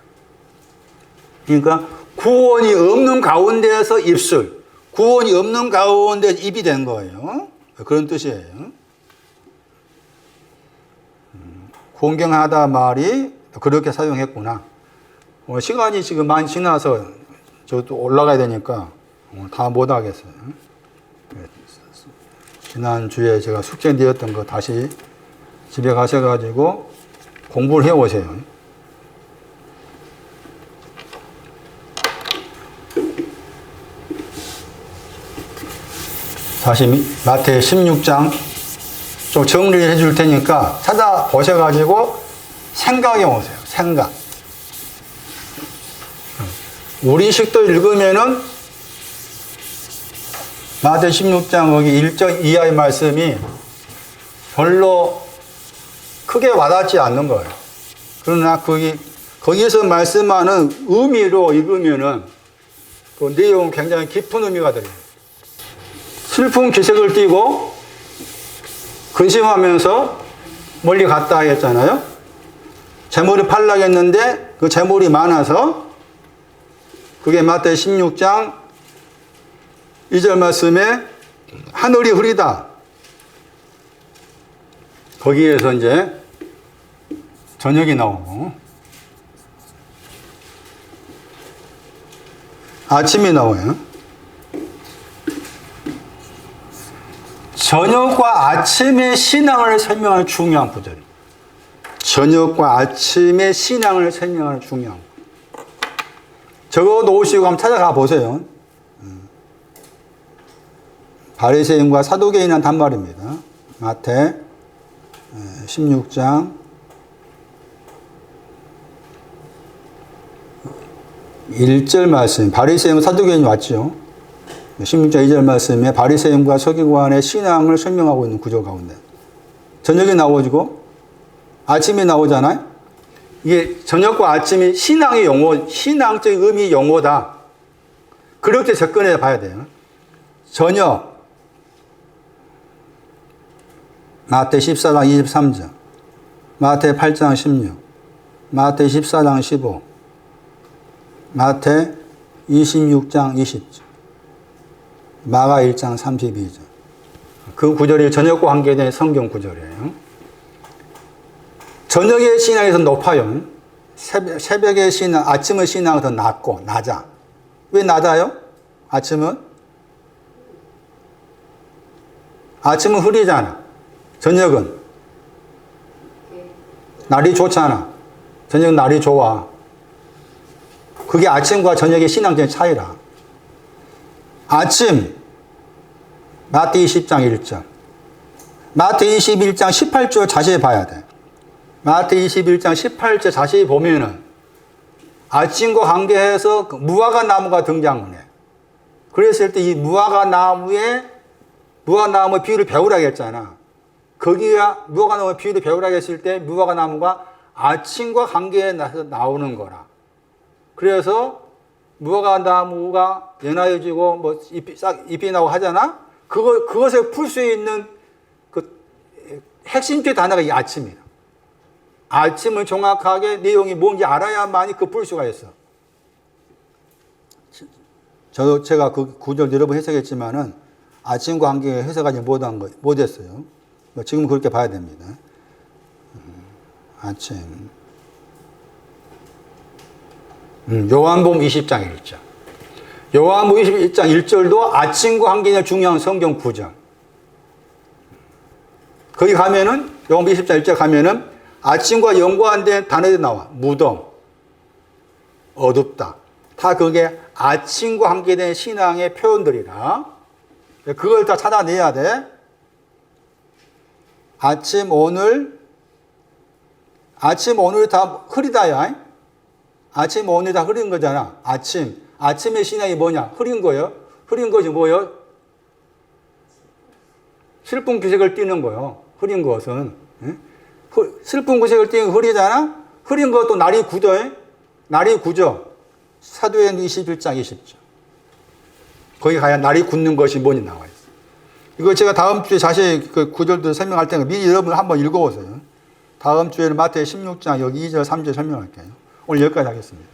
S1: 그러니까 구원이 없는 가운데에서 입술, 구원이 없는 가운데 입이 된 거예요. 그런 뜻이에요. 공경하다 말이 그렇게 사용했구나. 시간이 지금 많이 지나서 저도 올라가야 되니까 다 못 하겠어요. 지난주에 제가 숙제 내었던 거 다시 집에 가셔가지고 공부를 해오세요. 다시 마태 16장 좀 정리해 줄 테니까 찾아보셔가지고 생각해 오세요. 생각. 우리식도 읽으면은 마태 16장 거기 1절 이하의 말씀이 별로 크게 와닿지 않는 거예요. 그러나 거기에서 말씀하는 의미로 읽으면은 그 내용은 굉장히 깊은 의미가 들려요. 슬픈 기색을 띠고 근심하면서 멀리 갔다 하겠잖아요. 재물이 팔락했는데 그 재물이 많아서 그게 마태 16장 2절 말씀에 하늘이 흐리다. 거기에서 이제 저녁이 나오고 아침이 나와요. 저녁과 아침의 신앙을 설명하는 중요한 구절입니다. 저녁과 아침의 신앙을 설명하는 중요한 구절. 적어 놓으시고 한번 찾아가 보세요. 바리새인과 사두개인한 단말입니다. 마태 16장 1절 말씀. 바리새인과 사두개인이 왔죠. 16장 2절 말씀에 바리새인과 서기관의 신앙을 설명하고 있는 구조 가운데 저녁이 나오고 아침이 나오잖아요. 이게 저녁과 아침이 신앙의 용어, 신앙적인 의미의 용어다. 그렇게 접근해 봐야 돼요. 저녁 마태 14장 23절, 마태 8장 16, 마태 14장 15, 마태 26장 20절, 마가 1장 32절. 그 구절이 저녁과 관계된 성경 구절이에요. 저녁의 신앙이 더 높아요. 새벽의 신앙, 아침의 신앙은 더 낮고 낮아. 왜 낮아요? 아침은 흐리잖아. 저녁은 날이 좋잖아. 저녁은 날이 좋아. 그게 아침과 저녁의 신앙적인 차이라. 아침 마태 20장 1절, 마태 21장 18절 자세히 봐야 돼. 마태 21장 18절 자세히 보면은 아침과 관계해서 무화과 나무가 등장을 해. 그랬을 때 이 무화과 나무의 비유를 배우라고 했잖아. 거기가 무화과 나무의 비유를 배우라고 했을 때 무화과 나무가 아침과 관계에 나오는 거라. 그래서 무화과 나무가 연하여지고 뭐 잎이 나고 하잖아. 그것을 풀 수 있는 그 핵심적 단어가 이 아침이다. 아침을 정확하게 내용이 뭔지 알아야만이 그 풀 수가 있어. 제가 그 구절 여러 번 해석했지만은 아침과 관계에 해석하지 못했어요. 지금 그렇게 봐야 됩니다. 아침. 요한복음 20장 1절. 요한복음 21장 1절도 아침과 관계가 중요한 성경 구절. 거기 가면은 요한복음 20장 1절 가면은 아침과 연관된 단어들이 나와. 무덤, 어둡다. 다 그게 아침과 관계된 신앙의 표현들이라. 그걸 다 찾아내야 돼. 아침 오늘 아침 오늘 다 흐리다야. 아침 오늘 다 흐린 거잖아. 아침의 신앙이 뭐냐? 흐린 거예요. 흐린 것이 뭐예요? 슬픈 구색을 띠는 거예요. 흐린 것은. 슬픈 구색을 띠는 흐리잖아? 흐린 것도 날이 굳어. 날이 굳어. 사도행 21장 20절. 거기 가야 날이 굳는 것이 뭐니 나와 있어. 이거 제가 다음 주에 자세히 그 구절들 설명할 테니까 미리 여러분 한번 읽어보세요. 다음 주에는 마태의 16장 여기 2절 3절 설명할게요. 오늘 여기까지 하겠습니다.